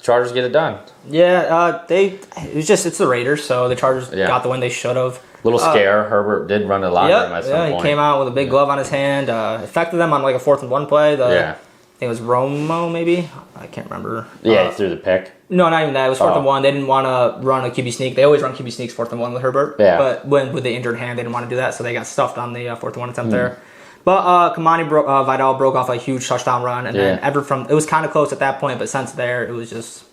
Chargers get it done. Yeah, it's the Raiders, so the Chargers got the win they should have. Little scare. Herbert did run a lot of them at some point. He came out with a big glove on his hand. Affected them on like a 4th and 1 play. I think it was Romo, maybe. I can't remember. Yeah, he threw the pick. No, not even that. It was 4th and 1. They didn't want to run a QB sneak. They always run QB sneaks 4th and 1 with Herbert. Yeah. But with the injured hand, they didn't want to do that, so they got stuffed on the 4th and 1 attempt there. But Kamani Vidal broke off a huge touchdown run, and then it was kind of close at that point, but since there, it was just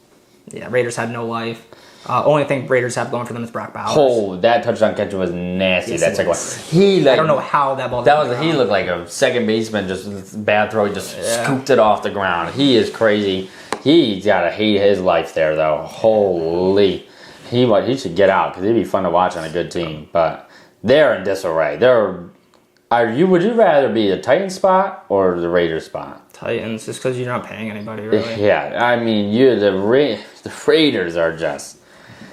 Raiders had no life. Only thing Raiders have going for them is Brock Bowers. Oh, that touchdown catch was nasty. Yes, that second one. I don't know how that ball. He looked like a second baseman, just bad throw. He just scooped it off the ground. He is crazy. He's gotta hate his life there, though. Holy, he should get out because it'd be fun to watch on a good team. But they're in disarray. Would you rather be the Titans spot or the Raiders spot? Titans, just because you're not paying anybody, really. Yeah, I mean, the Raiders are just.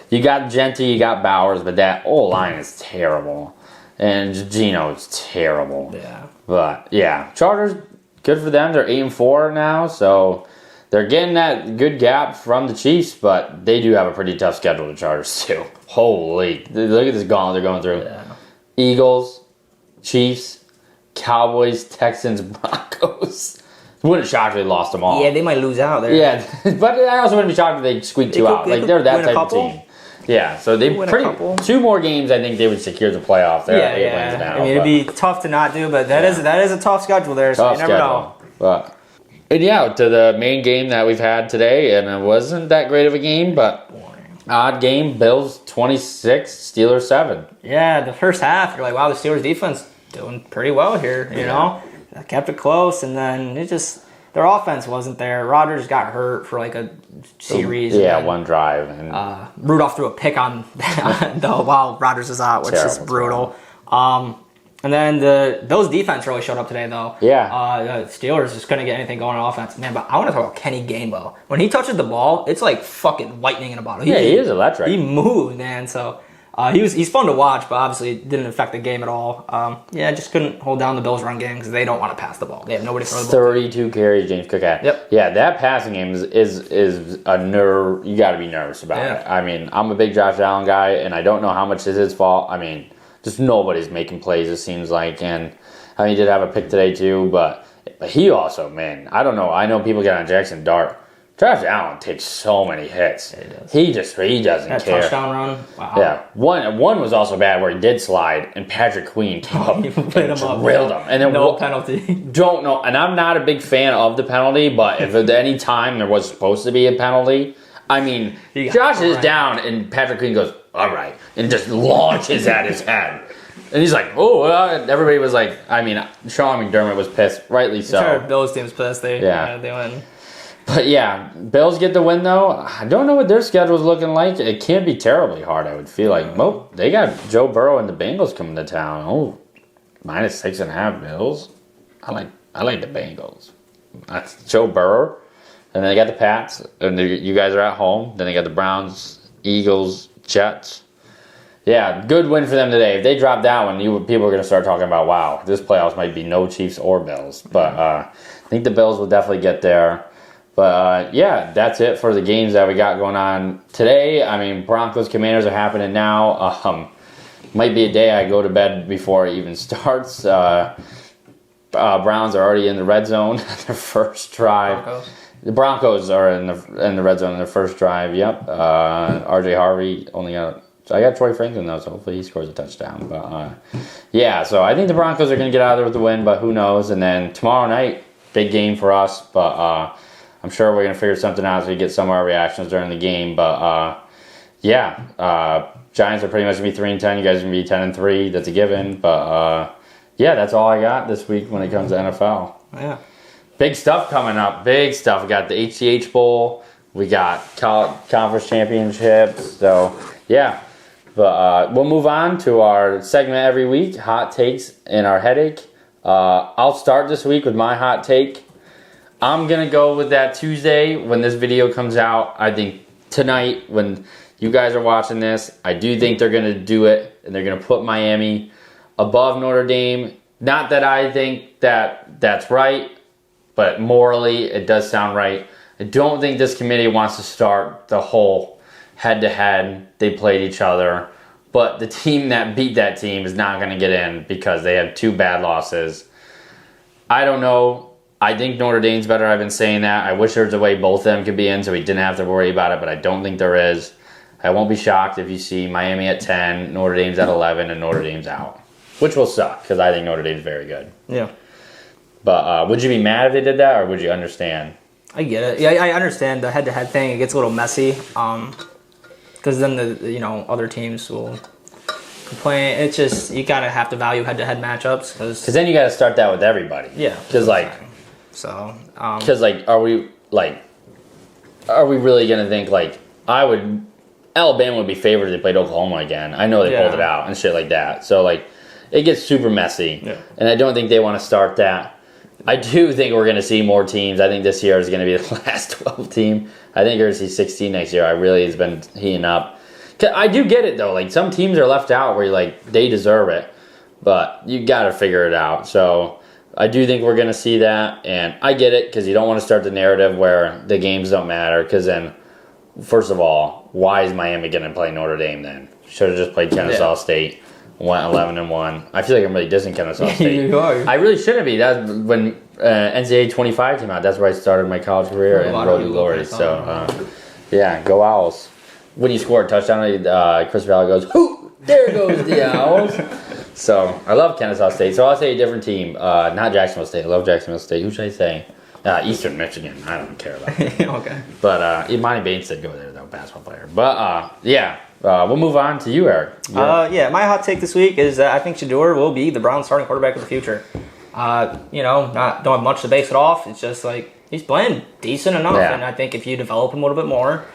You got Genty, you got Bowers, but that O-line is terrible. And Gino is terrible. Yeah. But, Chargers, good for them. They're 8-4 now, so they're getting that good gap from the Chiefs, but they do have a pretty tough schedule, the Chargers, too. Holy. Look at this gauntlet they're going through. Yeah. Eagles, Chiefs, Cowboys, Texans, Broncos. Wouldn't shock if they lost them all. Yeah, they might lose out there. Yeah, but I also wouldn't be shocked if they squeak 2 out. Like, they're that type of team. Yeah, so they 2 more games. I think they would secure the playoff. They're 8 wins now. I mean, it'd be tough to not do, but that is a tough schedule there. So you never know. But to the main game that we've had today, and it wasn't that great of a game, but odd game. Bills 26, Steelers 7. Yeah, the first half, you're like, wow, the Steelers defense doing pretty well here. You know, they kept it close, and then their offense wasn't there. Rodgers got hurt for like a series. Yeah, one drive. And Rudolph threw a pick on while Rodgers was out, which is brutal. And then those defense really showed up today, though. Yeah. The Steelers just couldn't get anything going on offense. Man, but I want to talk about Kenny Gainwell. When he touches the ball, it's like fucking lightning in a bottle. He is electric. He moved, man. So he's fun to watch, but obviously it didn't affect the game at all. Just couldn't hold down the Bills' run game because they don't want to pass the ball. They have nobody to throw the ball. 32 carries James Cook had. Yep. Yeah, that passing game is a nerve. You got to be nervous about it. I mean, I'm a big Josh Allen guy, and I don't know how much is his fault. I mean, just nobody's making plays, it seems like. And I mean, he did have a pick today, too. But he also, man, I don't know. I know people get on Jackson Dart. Josh Allen takes so many hits. He doesn't that care. Touchdown run. Wow. Yeah, one was also bad where he did slide and Patrick Queen came up and drilled him. And then no penalty. Don't know, and I'm not a big fan of the penalty, but if at any time there was supposed to be a penalty, I mean, Josh is down and Patrick Queen goes, "All right," and just launches at his head. And he's like, "Oh," everybody was like, I mean, Sean McDermott was pissed, rightly so. Sure, Bills team's pissed. They win. But yeah, Bills get the win though. I don't know what their schedule's looking like. It can't be terribly hard, I would feel like. Well, they got Joe Burrow and the Bengals coming to town. Oh, -6.5 Bills. I like the Bengals. That's Joe Burrow. And then they got the Pats, and you guys are at home. Then they got the Browns, Eagles, Jets. Yeah, good win for them today. If they drop that one, people are going to start talking about, wow, this playoffs might be no Chiefs or Bills. But I think the Bills will definitely get there. But, yeah, that's it for the games that we got going on today. I mean, Broncos, Commanders are happening now. Might be a day I go to bed before it even starts. Browns are already in the red zone, their first drive. Broncos. The Broncos are in the red zone in their first drive. Yep. R.J. Harvey only got. I got Troy Franklin though, so hopefully he scores a touchdown. But yeah, so I think the Broncos are going to get out of there with the win, but who knows? And then tomorrow night, big game for us. But I'm sure we're going to figure something out so we get some of our reactions during the game. But yeah, Giants are pretty much going to be 3-10. You guys are going to be 10-3. That's a given. But yeah, that's all I got this week when it comes to NFL. Yeah. Big stuff coming up. Big stuff. We got the HTH Bowl. We got conference championships. So, yeah. But we'll move on to our segment every week, hot takes and our headache. I'll start this week with my hot take. I'm going to go with that Tuesday when this video comes out. I think tonight when you guys are watching this, I do think they're going to do it, and they're going to put Miami above Notre Dame. Not that I think that that's right, but morally it does sound right. I don't think this committee wants to start the whole head-to-head. They played each other. But the team that beat that team is not going to get in because they have 2 bad losses. I don't know. I think Notre Dame's better. I've been saying that. I wish there was a way both of them could be in so we didn't have to worry about it, but I don't think there is. I won't be shocked if you see Miami at 10, Notre Dame's at 11, and Notre Dame's out. Which will suck because I think Notre Dame's very good. Yeah. But would you be mad if they did that, or would you understand? I get it. Yeah, I understand the head-to-head thing. It gets a little messy. Because then the other teams will complain. It's just you gotta have to value head-to-head matchups because then you gotta start that with everybody. Yeah. Because so are we really gonna think Alabama would be favored if they played Oklahoma again? I know they pulled it out and shit like that. So it gets super messy, and I don't think they want to start that. I do think we're going to see more teams. I think this year is going to be the last 12 team. I think you're going to see 16 next year. I really has been heating up. I do get it, though. Some teams are left out where you're they deserve it. But you got to figure it out. So I do think we're going to see that. And I get it because you don't want to start the narrative where the games don't matter. Because then, first of all, why is Miami going to play Notre Dame then? Should have just played Kennesaw State. Went 11-1. I feel like I'm really dissing Kennesaw State. You are. I really shouldn't be. That's when NCAA 25 came out. That's where I started my college career and Road to Glory. So, yeah, go Owls. When you score a touchdown, Chris Valley goes, "Hoo! There goes the Owls." So I love Kennesaw State. So I'll say a different team. Not Jacksonville State. I love Jacksonville State. Who should I say? Eastern Michigan. I don't care about that. Okay. But Imani Bates did go there, though, basketball player. But yeah. We'll move on to you, Eric. Yeah, my hot take this week is that I think Shedeur will be the Browns' starting quarterback of the future. Don't have much to base it off. It's just he's playing decent enough, and I think if you develop him a little bit more,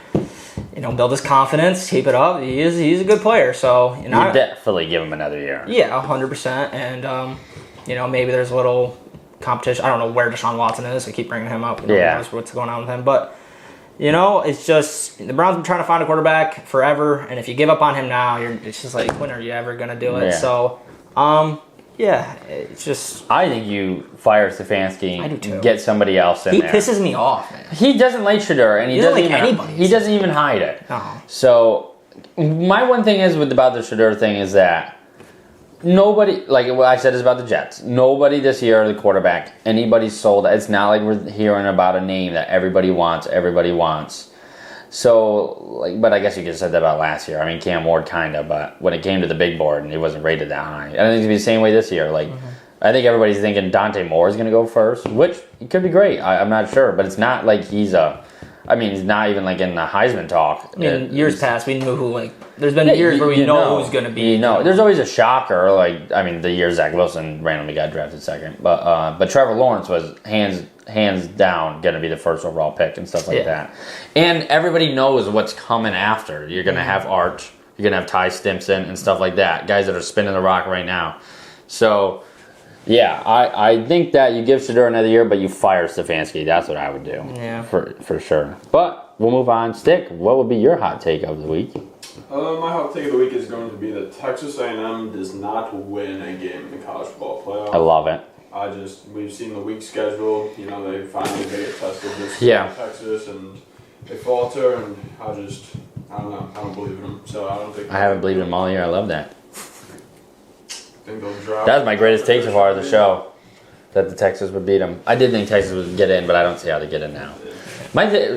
build his confidence, keep it up. He's a good player. So you definitely give him another year. Yeah, 100%. And maybe there's a little competition. I don't know where Deshaun Watson is. I keep bringing him up. Who knows what's going on with him, but. It's just the Browns have been trying to find a quarterback forever, and if you give up on him now, it's just when are you ever going to do it? Yeah. So, it's just... I think you fire Stefanski I do too. And get somebody else in there. He pisses me off, man. He doesn't like Shedeur, and he doesn't like anybody. He doesn't even hide it. Uh-huh. So, my one thing is about the Shedeur thing is that nobody, what I said is about the Jets. Nobody this year, the quarterback, anybody's sold. It's not like we're hearing about a name that everybody wants. So, but I guess you could have said that about last year. I mean, Cam Ward kind of, but when it came to the big board, he wasn't rated that high. I think it's going to be the same way this year. I think everybody's thinking Dante Moore is going to go first, which it could be great. I'm not sure, but it's not like he's not even in the Heisman talk. I mean, years past, we knew who, there's been years where we know who's going to be. There's always a shocker. The year Zach Wilson randomly got drafted second. But Trevor Lawrence was hands down going to be the first overall pick and stuff like that. And everybody knows what's coming after. You're going to have Arch. You're going to have Ty Stimson and stuff like that. Guys that are spinning the rock right now. So Yeah, I think that you give Shedeur another year, but you fire Stefanski. That's what I would do. Yeah. For sure. But we'll move on. Stick, what would be your hot take of the week? My hot take of the week is going to be that Texas A&M does not win a game in the college football playoff. I love it. We've seen the week schedule. They finally get tested this Yeah. Texas, and they falter, and I don't know. I don't believe in them, so I don't think. I haven't believed in them all year. I love that. Think they'll drop. That was my greatest take so far of the show. That the Texas would beat them. I did think Texas would get in, but I don't see how they get in now.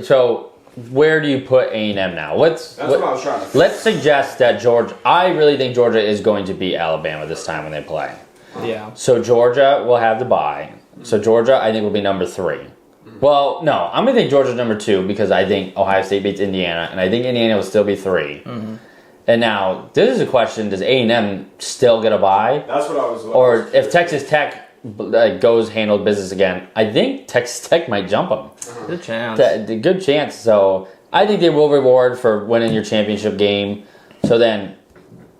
So where do you put A&M now? That's what I was trying to. Let's suggest that Georgia. I really think Georgia is going to beat Alabama this time when they play. Yeah. So Georgia will have the bye. So Georgia, I think, will be number 3. Well, no, I'm going to think Georgia's number 2 because I think Ohio State beats Indiana, and I think Indiana will still be 3. Mm-hmm. And now, this is a question, does A&M still get a bye? That's what I was. Or if Texas Tech goes handle business again, I think Texas Tech might jump them. Good chance. Good chance. So I think they will reward for winning your championship game. So then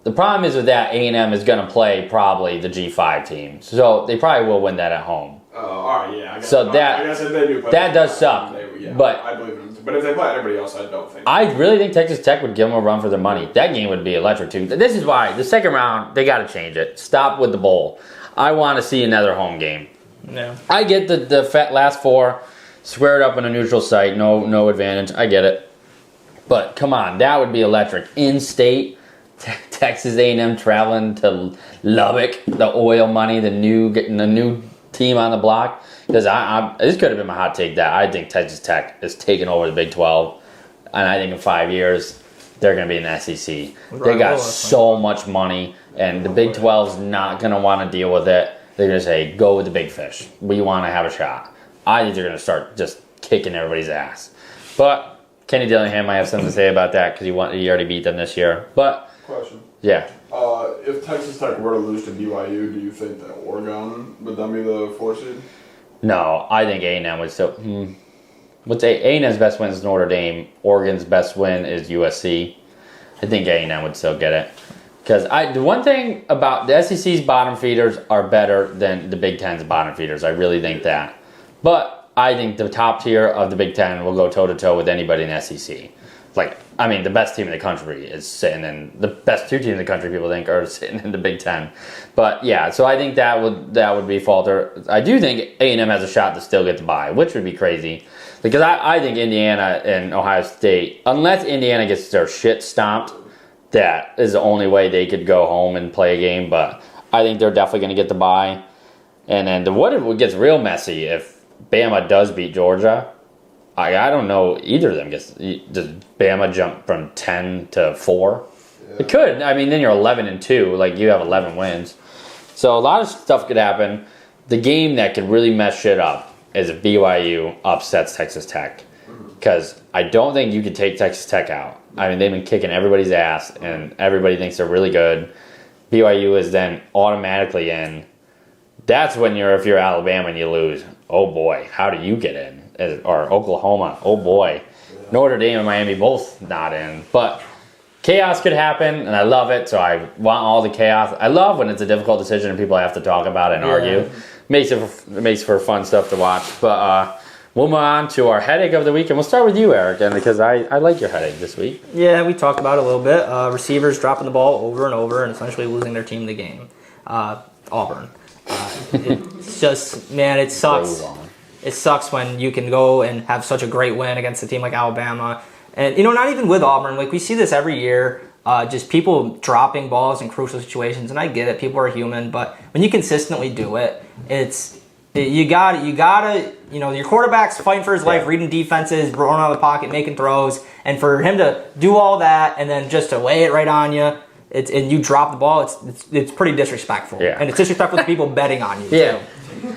the problem is with that, A&M is going to play probably the G5 team. So they probably will win that at home. Oh, all right, yeah. I guess If they do play that does suck. But I believe in them. But if they play everybody else, I don't think. I really think Texas Tech would give them a run for their money. That game would be electric too. This is why the second round they got to change it. Stop with the bowl. I want to see another home game. Yeah. I get the last 4 squared up on a neutral site. No advantage. I get it. But come on, that would be electric. In state, Texas A&M traveling to Lubbock, the oil money, getting the new team on the block. Because this could have been my hot take that I think Texas Tech is taking over the Big 12, and I think in 5 years they're going to be in the SEC. They got so much money, and the Big 12 is not going to want to deal with it. They're going to say, go with the big fish. We want to have a shot. I think they're going to start just kicking everybody's ass. But Kenny Dillingham might have something to say about that because he already beat them this year. But Question. Yeah. If Texas Tech were to lose to BYU, do you think that Oregon would then be the 4 seed? No, I think A&M would still. What's A&M's best win is Notre Dame. Oregon's best win is USC. I think A&M would still get it. Because the one thing about the SEC's bottom feeders are better than the Big Ten's bottom feeders. I really think that. But I think the top tier of the Big Ten will go toe-to-toe with anybody in the SEC. The best team in the country is sitting in the best 2 teams in the country. People think are sitting in the Big Ten, but yeah. So I think that would be falter. I do think A&M has a shot to still get the bye, which would be crazy, because I think Indiana and Ohio State, unless Indiana gets their shit stomped, that is the only way they could go home and play a game. But I think they're definitely going to get the bye. And then what gets real messy if Bama does beat Georgia. I don't know either of them. Does Bama jump from 10 to 4? Yeah. It could. Then you're 11-2. You have 11 wins. So a lot of stuff could happen. The game that could really mess shit up is if BYU upsets Texas Tech. Because I don't think you could take Texas Tech out. They've been kicking everybody's ass, and everybody thinks they're really good. BYU is then automatically in. That's when if you're Alabama and you lose. Oh boy, how do you get in? Or Oklahoma, oh boy. Yeah. Notre Dame and Miami both not in. But chaos could happen, and I love it, so I want all the chaos. I love when it's a difficult decision and people have to talk about it and argue. Makes for fun stuff to watch. But we'll move on to our headache of the week, and we'll start with you, Eric, because I like your headache this week. Yeah, we talked about it a little bit. Receivers dropping the ball over and over and essentially losing their team the game. Auburn. It's just, man, it sucks. It sucks when you can go and have such a great win against a team like Alabama. And, not even with Auburn. We see this every year. Just people dropping balls in crucial situations. And I get it. People are human. But when you consistently do it, you gotta, your quarterback's fighting for his life, reading defenses, rolling out of the pocket, making throws. And for him to do all that and then just to lay it right on you, and you drop the ball, it's pretty disrespectful. Yeah. And it's disrespectful to people betting on you, too.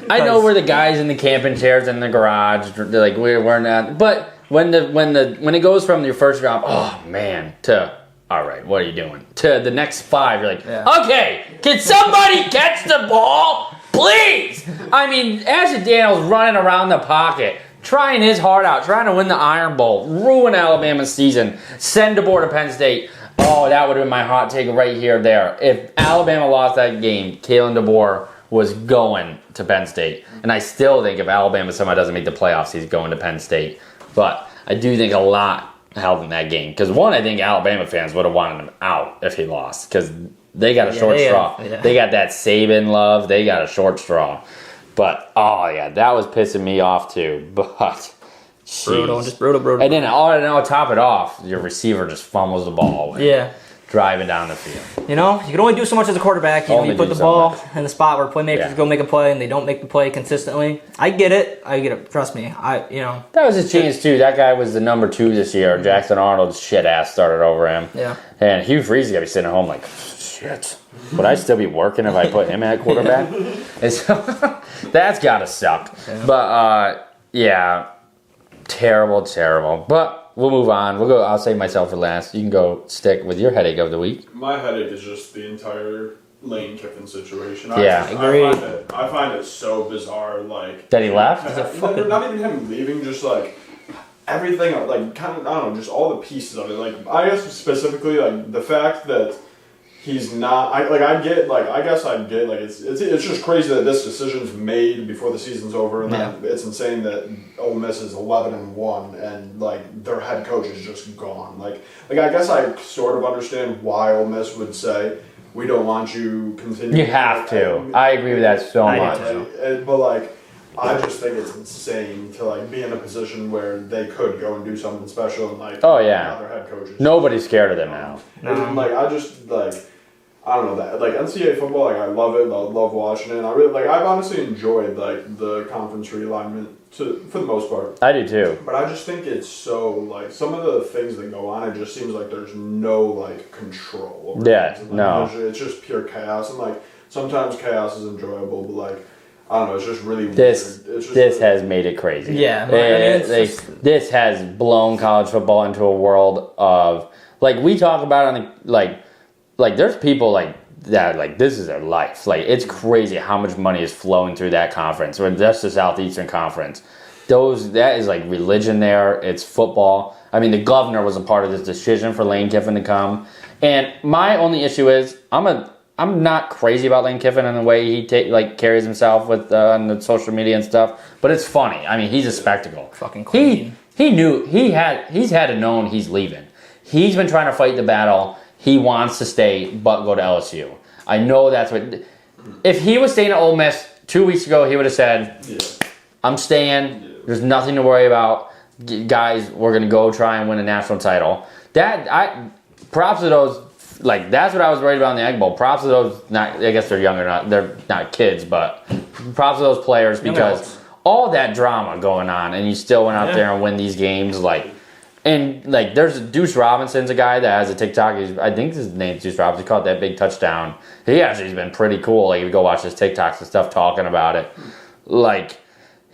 I know we're the guys in the camping chairs in the garage. They're like we're not. But when it goes from your first drop, oh man, to all right, what are you doing? To the next 5, you're like, okay, can somebody catch the ball, please? Ashton Daniels running around the pocket, trying his heart out, trying to win the Iron Bowl, ruin Alabama's season, send DeBoer to Penn State. Oh, that would have been my hot take right here, there. If Alabama lost that game, Kalen DeBoer was going to Penn State. And I still think if Alabama somehow doesn't make the playoffs, he's going to Penn State. But I do think a lot held in that game. Because, one, I think Alabama fans would have wanted him out if he lost. Because they got a short straw. They got that Saban love. They got a short straw. But, that was pissing me off too. But, brutal. And then, I'll top it off, your receiver just fumbles the ball away. Yeah. Driving down the field. You can only do so much as a quarterback. You put the ball in the spot where playmakers go make a play and they don't make the play consistently. I get it. Trust me. That was his chance too. That guy was the number 2 this year. Jackson Arnold's shit ass started over him. Yeah. And Hugh Freeze got to be sitting at home like, shit. Would I still be working if I put him at quarterback? And so that's got to suck. Yeah. But terrible. But we'll move on. We'll go. I'll save myself for last. You can go stick with your headache of the week. My headache is just the entire Lane Kiffin situation. Yeah, agreed. I find it so bizarre. Like that he left. Not even him leaving. Just like everything. Like kind of. I don't know. Just all the pieces of it. Like I guess specifically like the fact that he's not. I guess I get. Like it's just crazy that this decision's made before the season's over, and then it's insane that Ole Miss is 11-1, and like their head coach is just gone. Like I guess I sort of understand why Ole Miss would say we don't want you continuing. You have to. I agree with that so much. But like, I just think it's insane to like be in a position where they could go and do something special and like. Oh yeah. Their head coaches. Nobody's scared of them now. And, like I just like. I don't know that like NCAA football, like I love it. I love watching it. And I've honestly enjoyed like the conference realignment for the most part. I do too. But I just think it's so like some of the things that go on. It just seems like there's no like control. Over things. No. It's just pure chaos, and like sometimes chaos is enjoyable, but like I don't know. It's just really this. Weird. It's just this has made it crazy. Yeah. This has blown college football into a world of like we talk about on the like there's people like that like this is their life. Like it's crazy how much money is flowing through that conference. Or that's the Southeastern Conference. That is like religion there. It's football. I mean, the governor was a part of this decision for Lane Kiffin to come. And my only issue is I'm not crazy about Lane Kiffin and the way he carries himself with on the social media and stuff. But it's funny. I mean, he's a spectacle. Fucking queen. He knew he's had to know he's leaving. He's been trying to fight the battle. He wants to stay, but go to LSU. I know that's what. If he was staying at Ole Miss 2 weeks ago, he would have said, "I'm staying. There's nothing to worry about, guys. We're gonna go try and win a national title." Props to those. Like that's what I was worried about in the Egg Bowl. Props to those. I guess they're younger, they're not kids, but props to those players because all that drama going on, and you still went out there and win these games, And, there's Deuce Robinson's a guy that has a TikTok. I think his name's Deuce Robinson. He caught that big touchdown. He actually has been pretty cool. Like, if you go watch his TikToks and stuff talking about it.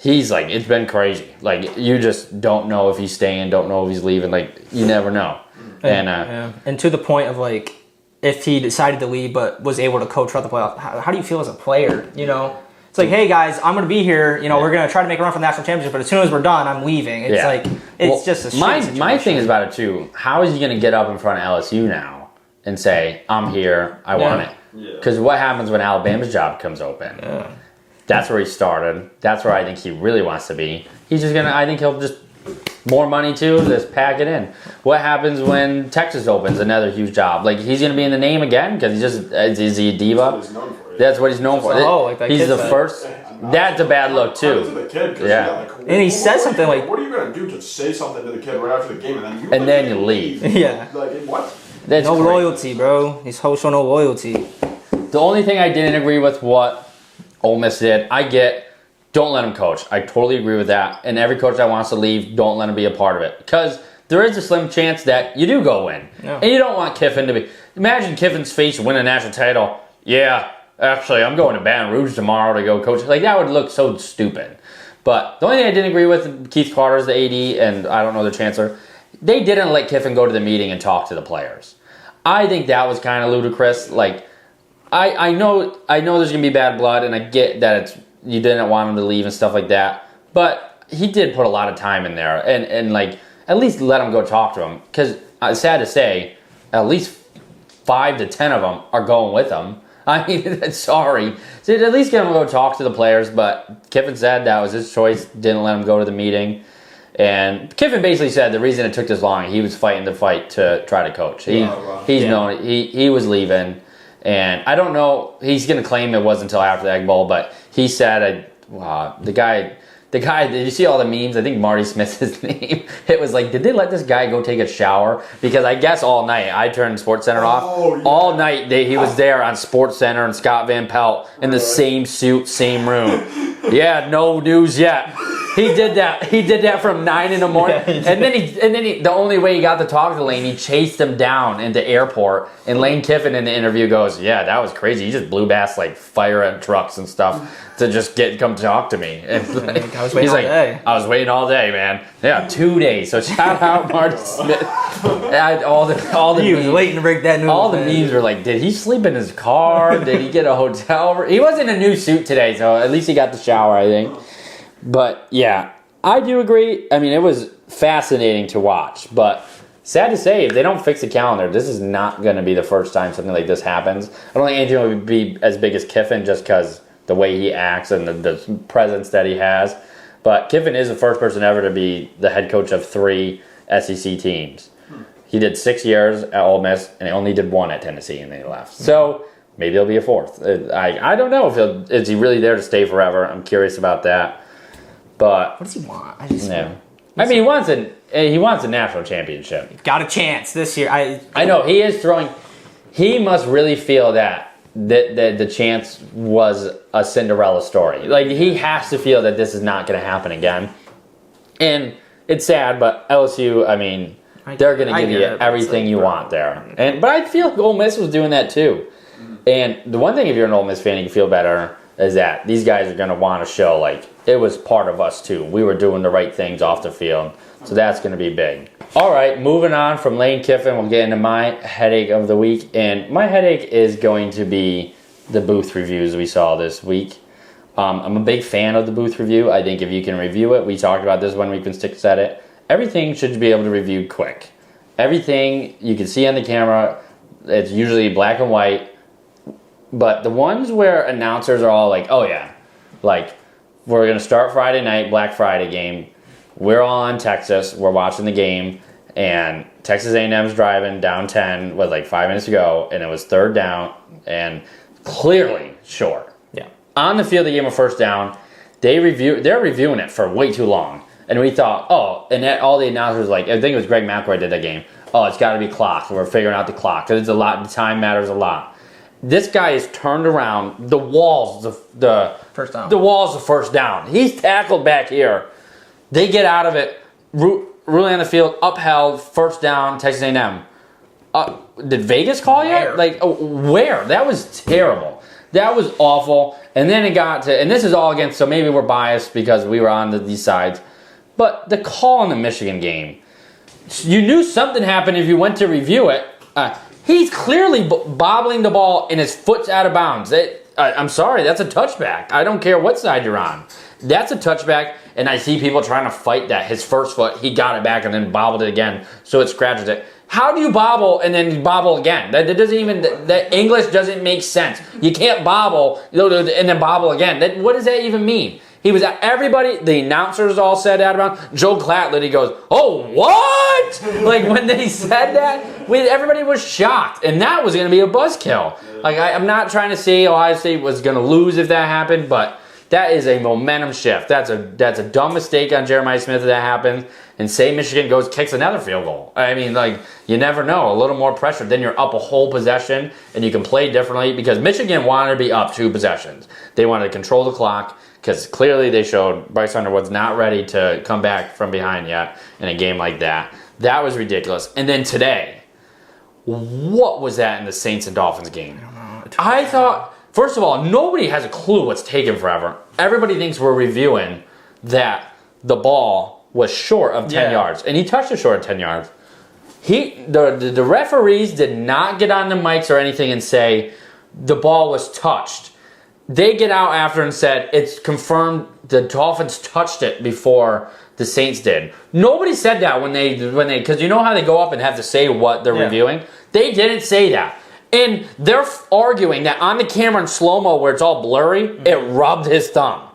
It's been crazy. You just don't know if he's staying, don't know if he's leaving. You never know. And to the point of, if he decided to leave but was able to coach throughout the playoff, how do you feel as a player, It's like, hey guys, I'm going to be here. We're going to try to make a run for the national championship, but as soon as we're done, I'm leaving. It's just a shit situation. My thing is about it too. How is he going to get up in front of LSU now and say, "I'm here, I want it"? Because what happens when Alabama's job comes open? Yeah. That's where he started. That's where I think he really wants to be. He's just gonna. I think he'll just more money too. Just pack it in. What happens when Texas opens another huge job? He's gonna be in the name again because is he a diva? That's what he's known for. He's the first. That's a bad look too. And he said something like, "What are you gonna do to say something to the kid right after the game and then you leave?" Yeah. What? That's no crazy. Loyalty, bro. These hosts show no loyalty. The only thing I didn't agree with what Ole Miss did, don't let him coach. I totally agree with that. And every coach that wants to leave, don't let him be a part of it. Because there is a slim chance that you do go win. Yeah. And you don't want Kiffin to be... Imagine Kiffin's face win a national title. Yeah, actually, I'm going to Baton Rouge tomorrow to go coach. That would look so stupid. But the only thing I didn't agree with, Keith Carter's the AD, and I don't know the chancellor, they didn't let Kiffin go to the meeting and talk to the players. I think that was kind of ludicrous. I know there's going to be bad blood, and I get that you didn't want him to leave and stuff like that. But he did put a lot of time in there, and at least let him go talk to him. Because sad to say, at least 5 to 10 of them are going with him. I mean, sorry. So at least get him to go talk to the players, but Kiffin said that was his choice, didn't let him go to the meeting. And Kiffin basically said the reason it took this long, he was fighting the fight to try to coach. He's known he was leaving. And I don't know, he's going to claim it wasn't until after the Egg Bowl, but he said, the guy, did you see all the memes? I think Marty Smith's his name. It was like, did they let this guy go take a shower? Because I guess all night, I turned SportsCenter off. Yeah. All night, he was there on SportsCenter and Scott Van Pelt in the same suit, same room. Yeah, no news yet. He did that from 9 in the morning. Yeah, and then he the only way he got to talk to Lane, he chased him down into airport. And Lane Kiffin in the interview goes, yeah, that was crazy. He just blew past like fire and trucks and stuff to just come talk to me. And like, I was waiting all day. I was waiting all day, man. Yeah, 2 days. So shout out Marty Smith. All the he was waiting to break that news. All the memes were like, did he sleep in his car? Did he get a hotel room? He was in a new suit today, so at least he got the shower, I think. But yeah, I do agree. I mean, it was fascinating to watch, but sad to say, if they don't fix the calendar, this is not going to be the first time something like this happens. I don't think anything would be as big as Kiffin just because the way he acts and the presence that he has. But Kiffin is the first person ever to be the head coach of 3 SEC teams. He did 6 years at Ole Miss, and he only did 1 at Tennessee, and then he left. So maybe he'll be a 4th. I don't know if is he really there to stay forever. I'm curious about that. But what does he want? I mean, he wants a national championship. Got a chance this year. I know he is throwing. He must really feel that the chance was a Cinderella story. Like he has to feel that this is not going to happen again. And it's sad, but LSU. I mean, they're going to give you everything you want there. But I feel like Ole Miss was doing that too. And the one thing, if you're an Ole Miss fan, you can feel better. Is that these guys are going to want to show, like, it was part of us, too. We were doing the right things off the field. So that's going to be big. All right, moving on from Lane Kiffin, we'll get into my headache of the week. And my headache is going to be the booth reviews we saw this week. I'm a big fan of the booth review. I think if you can review it, we talked about this one week when Stick said it, everything should be able to review quick. Everything you can see on the camera, it's usually black and white. But the ones where announcers are all like, oh yeah, like we're going to start Friday night, Black Friday game. We're all in Texas. We're watching the game. And Texas A&M's driving down 10 with like 5 minutes to go. And it was 3rd down and clearly short. Yeah. On the field, they gave him a 1st down. They're reviewing it for way too long. And we thought, all the announcers, like, I think it was Greg McElroy did that game. Oh, it's got to be clocked. We're figuring out the clock. Because it's a lot. The time matters a lot. This guy is turned around. The wall's the first down. The wall's the 1st down. He's tackled back here. They get out of it. Ruling on the field, upheld, 1st down, Texas A&M. Did Vegas call yet? Where? That was terrible. That was awful. And then it got to, and this is all against, so maybe we're biased because we were on these sides. But the call in the Michigan game, you knew something happened if you went to review it. He's clearly bobbling the ball and his foot's out of bounds. I'm sorry, that's a touchback. I don't care what side you're on. That's a touchback, and I see people trying to fight that. His first foot, he got it back and then bobbled it again, so it scratches it. How do you bobble and then bobble again? That doesn't even, that English doesn't make sense. You can't bobble and then bobble again. What does that even mean? He was at everybody, the announcers all said that about Joe Clatlett. He goes, oh, what? Like when they said that, everybody was shocked. And that was going to be a buzzkill. Like I'm not trying to say Ohio State was going to lose if that happened, but that is a momentum shift. That's a dumb mistake on Jeremiah Smith if that happens. And say Michigan kicks another field goal. I mean, like, you never know. A little more pressure, then you're up a whole possession, and you can play differently because Michigan wanted to be up 2 possessions. They wanted to control the clock because clearly they showed Bryce Underwood's not ready to come back from behind yet in a game like that. That was ridiculous. And then today, what was that in the Saints and Dolphins game? I thought, first of all, nobody has a clue what's taking forever. Everybody thinks we're reviewing that the ball was short of 10 yards. And he touched it short of 10 yards. The referees did not get on the mics or anything and say the ball was touched. They get out after and said it's confirmed the Dolphins touched it before the Saints did. Nobody said that when they because you know how they go up and have to say what they're reviewing? They didn't say that. And they're arguing that on the camera in slow-mo where it's all blurry, it rubbed his thumb.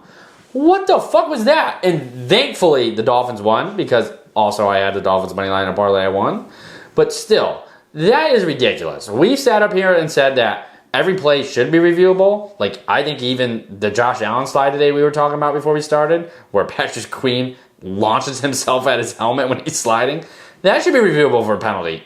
What the fuck was that? And thankfully, the Dolphins won because also I had the Dolphins money line and parlay I won. But still, that is ridiculous. We sat up here and said that every play should be reviewable. Like, I think even the Josh Allen slide today we were talking about before we started, where Patrick Queen launches himself at his helmet when he's sliding, that should be reviewable for a penalty.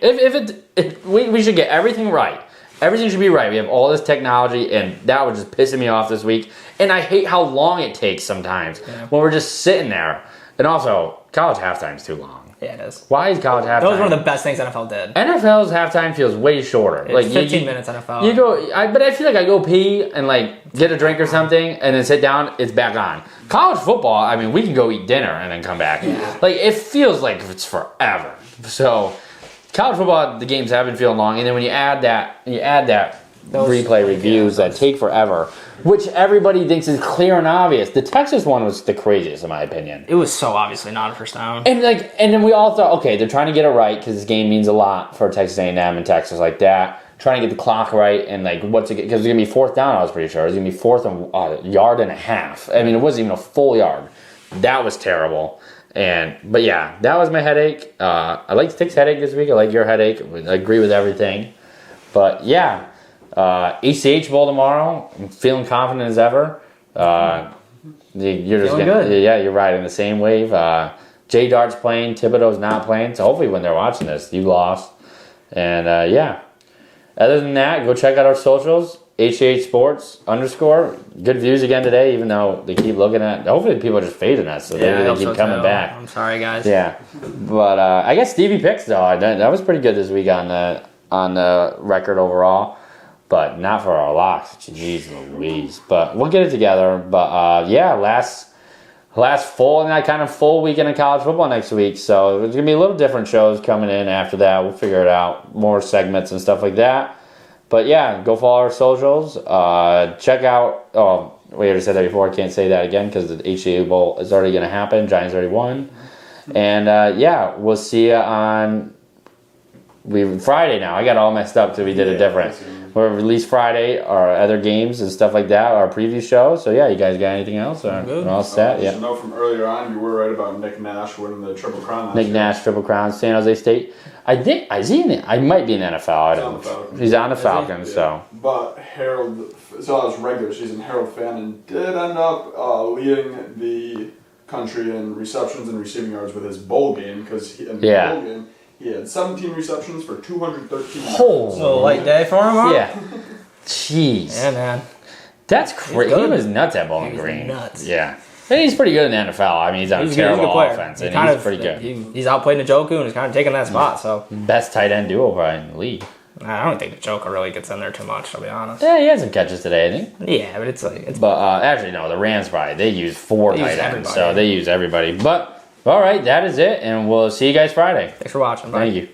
We should get everything right. Everything should be right. We have all this technology, and that was just pissing me off this week. And I hate how long it takes sometimes when we're just sitting there. And also, college halftime is too long. Yeah, it is. Why is college halftime? That was one of the best things NFL did. NFL's halftime feels way shorter. It's like 15 minutes NFL. You go, but I feel like I go pee and like get a drink or something, and then sit down. It's back on. College football, I mean, we can go eat dinner and then come back. Yeah. Like it feels like it's forever. So college football, the games have been feeling long, and then when you add that those replay reviews that take forever, which everybody thinks is clear and obvious. The Texas one was the craziest, in my opinion. It was so obviously not a first down. And then we all thought, okay, they're trying to get it right because this game means a lot for Texas A&M and Texas like that. Trying to get the clock right and like what's it because it's gonna be fourth down. I was pretty sure it was gonna be fourth and a yard and a half. I mean, it wasn't even a full yard. That was terrible. But yeah, that was my headache. I like Stick's headache this week. I like your headache. I agree with everything. But yeah. HTH Bowl tomorrow. I'm feeling confident as ever. You're just good. Yeah, you're riding the same wave. J Dart's playing. Thibodeau's not playing. So hopefully when they're watching this, you lost. And yeah. Other than that, go check out our socials. HTH Sports _. Good views again today, even though they keep looking at. Hopefully people are just fading us, so they keep coming back. I'm sorry, guys. Yeah, but I guess Stevie picks though. That was pretty good this week on the record overall. But not for our locks. Jeez Louise. But we'll get it together. But yeah, last full weekend of college football next week. So there's going to be a little different shows coming in after that. We'll figure it out. More segments and stuff like that. But yeah, go follow our socials. Check out. Oh, we already said that before. I can't say that again because the HTH Bowl is already going to happen. Giants already won. And yeah, we'll see you on Friday now. I got all messed up because we did it different. We'll release Friday our other games and stuff like that, our preview show. So yeah, you guys got anything else? We're all set. Yeah. Just know from earlier on, you were right about Nick Nash winning the Triple Crown. Nick Nash Triple Crown, San Jose State. I think I might be in the NFL. He's on the Falcons. So. But Harold, so I was regular season. Harold Fannin did end up leading the country in receptions and receiving yards with his bowl game because in the bowl game. He had 17 receptions for 213 yards. So light day for him, huh? Yeah. Jeez. Yeah, man. That's crazy. He was nuts at Bowling Green. Nuts. Yeah. And he's pretty good in the NFL. I mean, he's on a terrible offense, and he's pretty good. He's outplayed Njoku, and he's kind of taking that spot. So best tight end duo probably in the league. I don't think Njoku really gets in there too much, to be honest. Yeah, he had some catches today, I think. Yeah, but it's like... But actually, no, the Rams they use four tight ends, so they use everybody. But... All right, that is it, and we'll see you guys Friday. Thanks for watching. Bye. Thank you.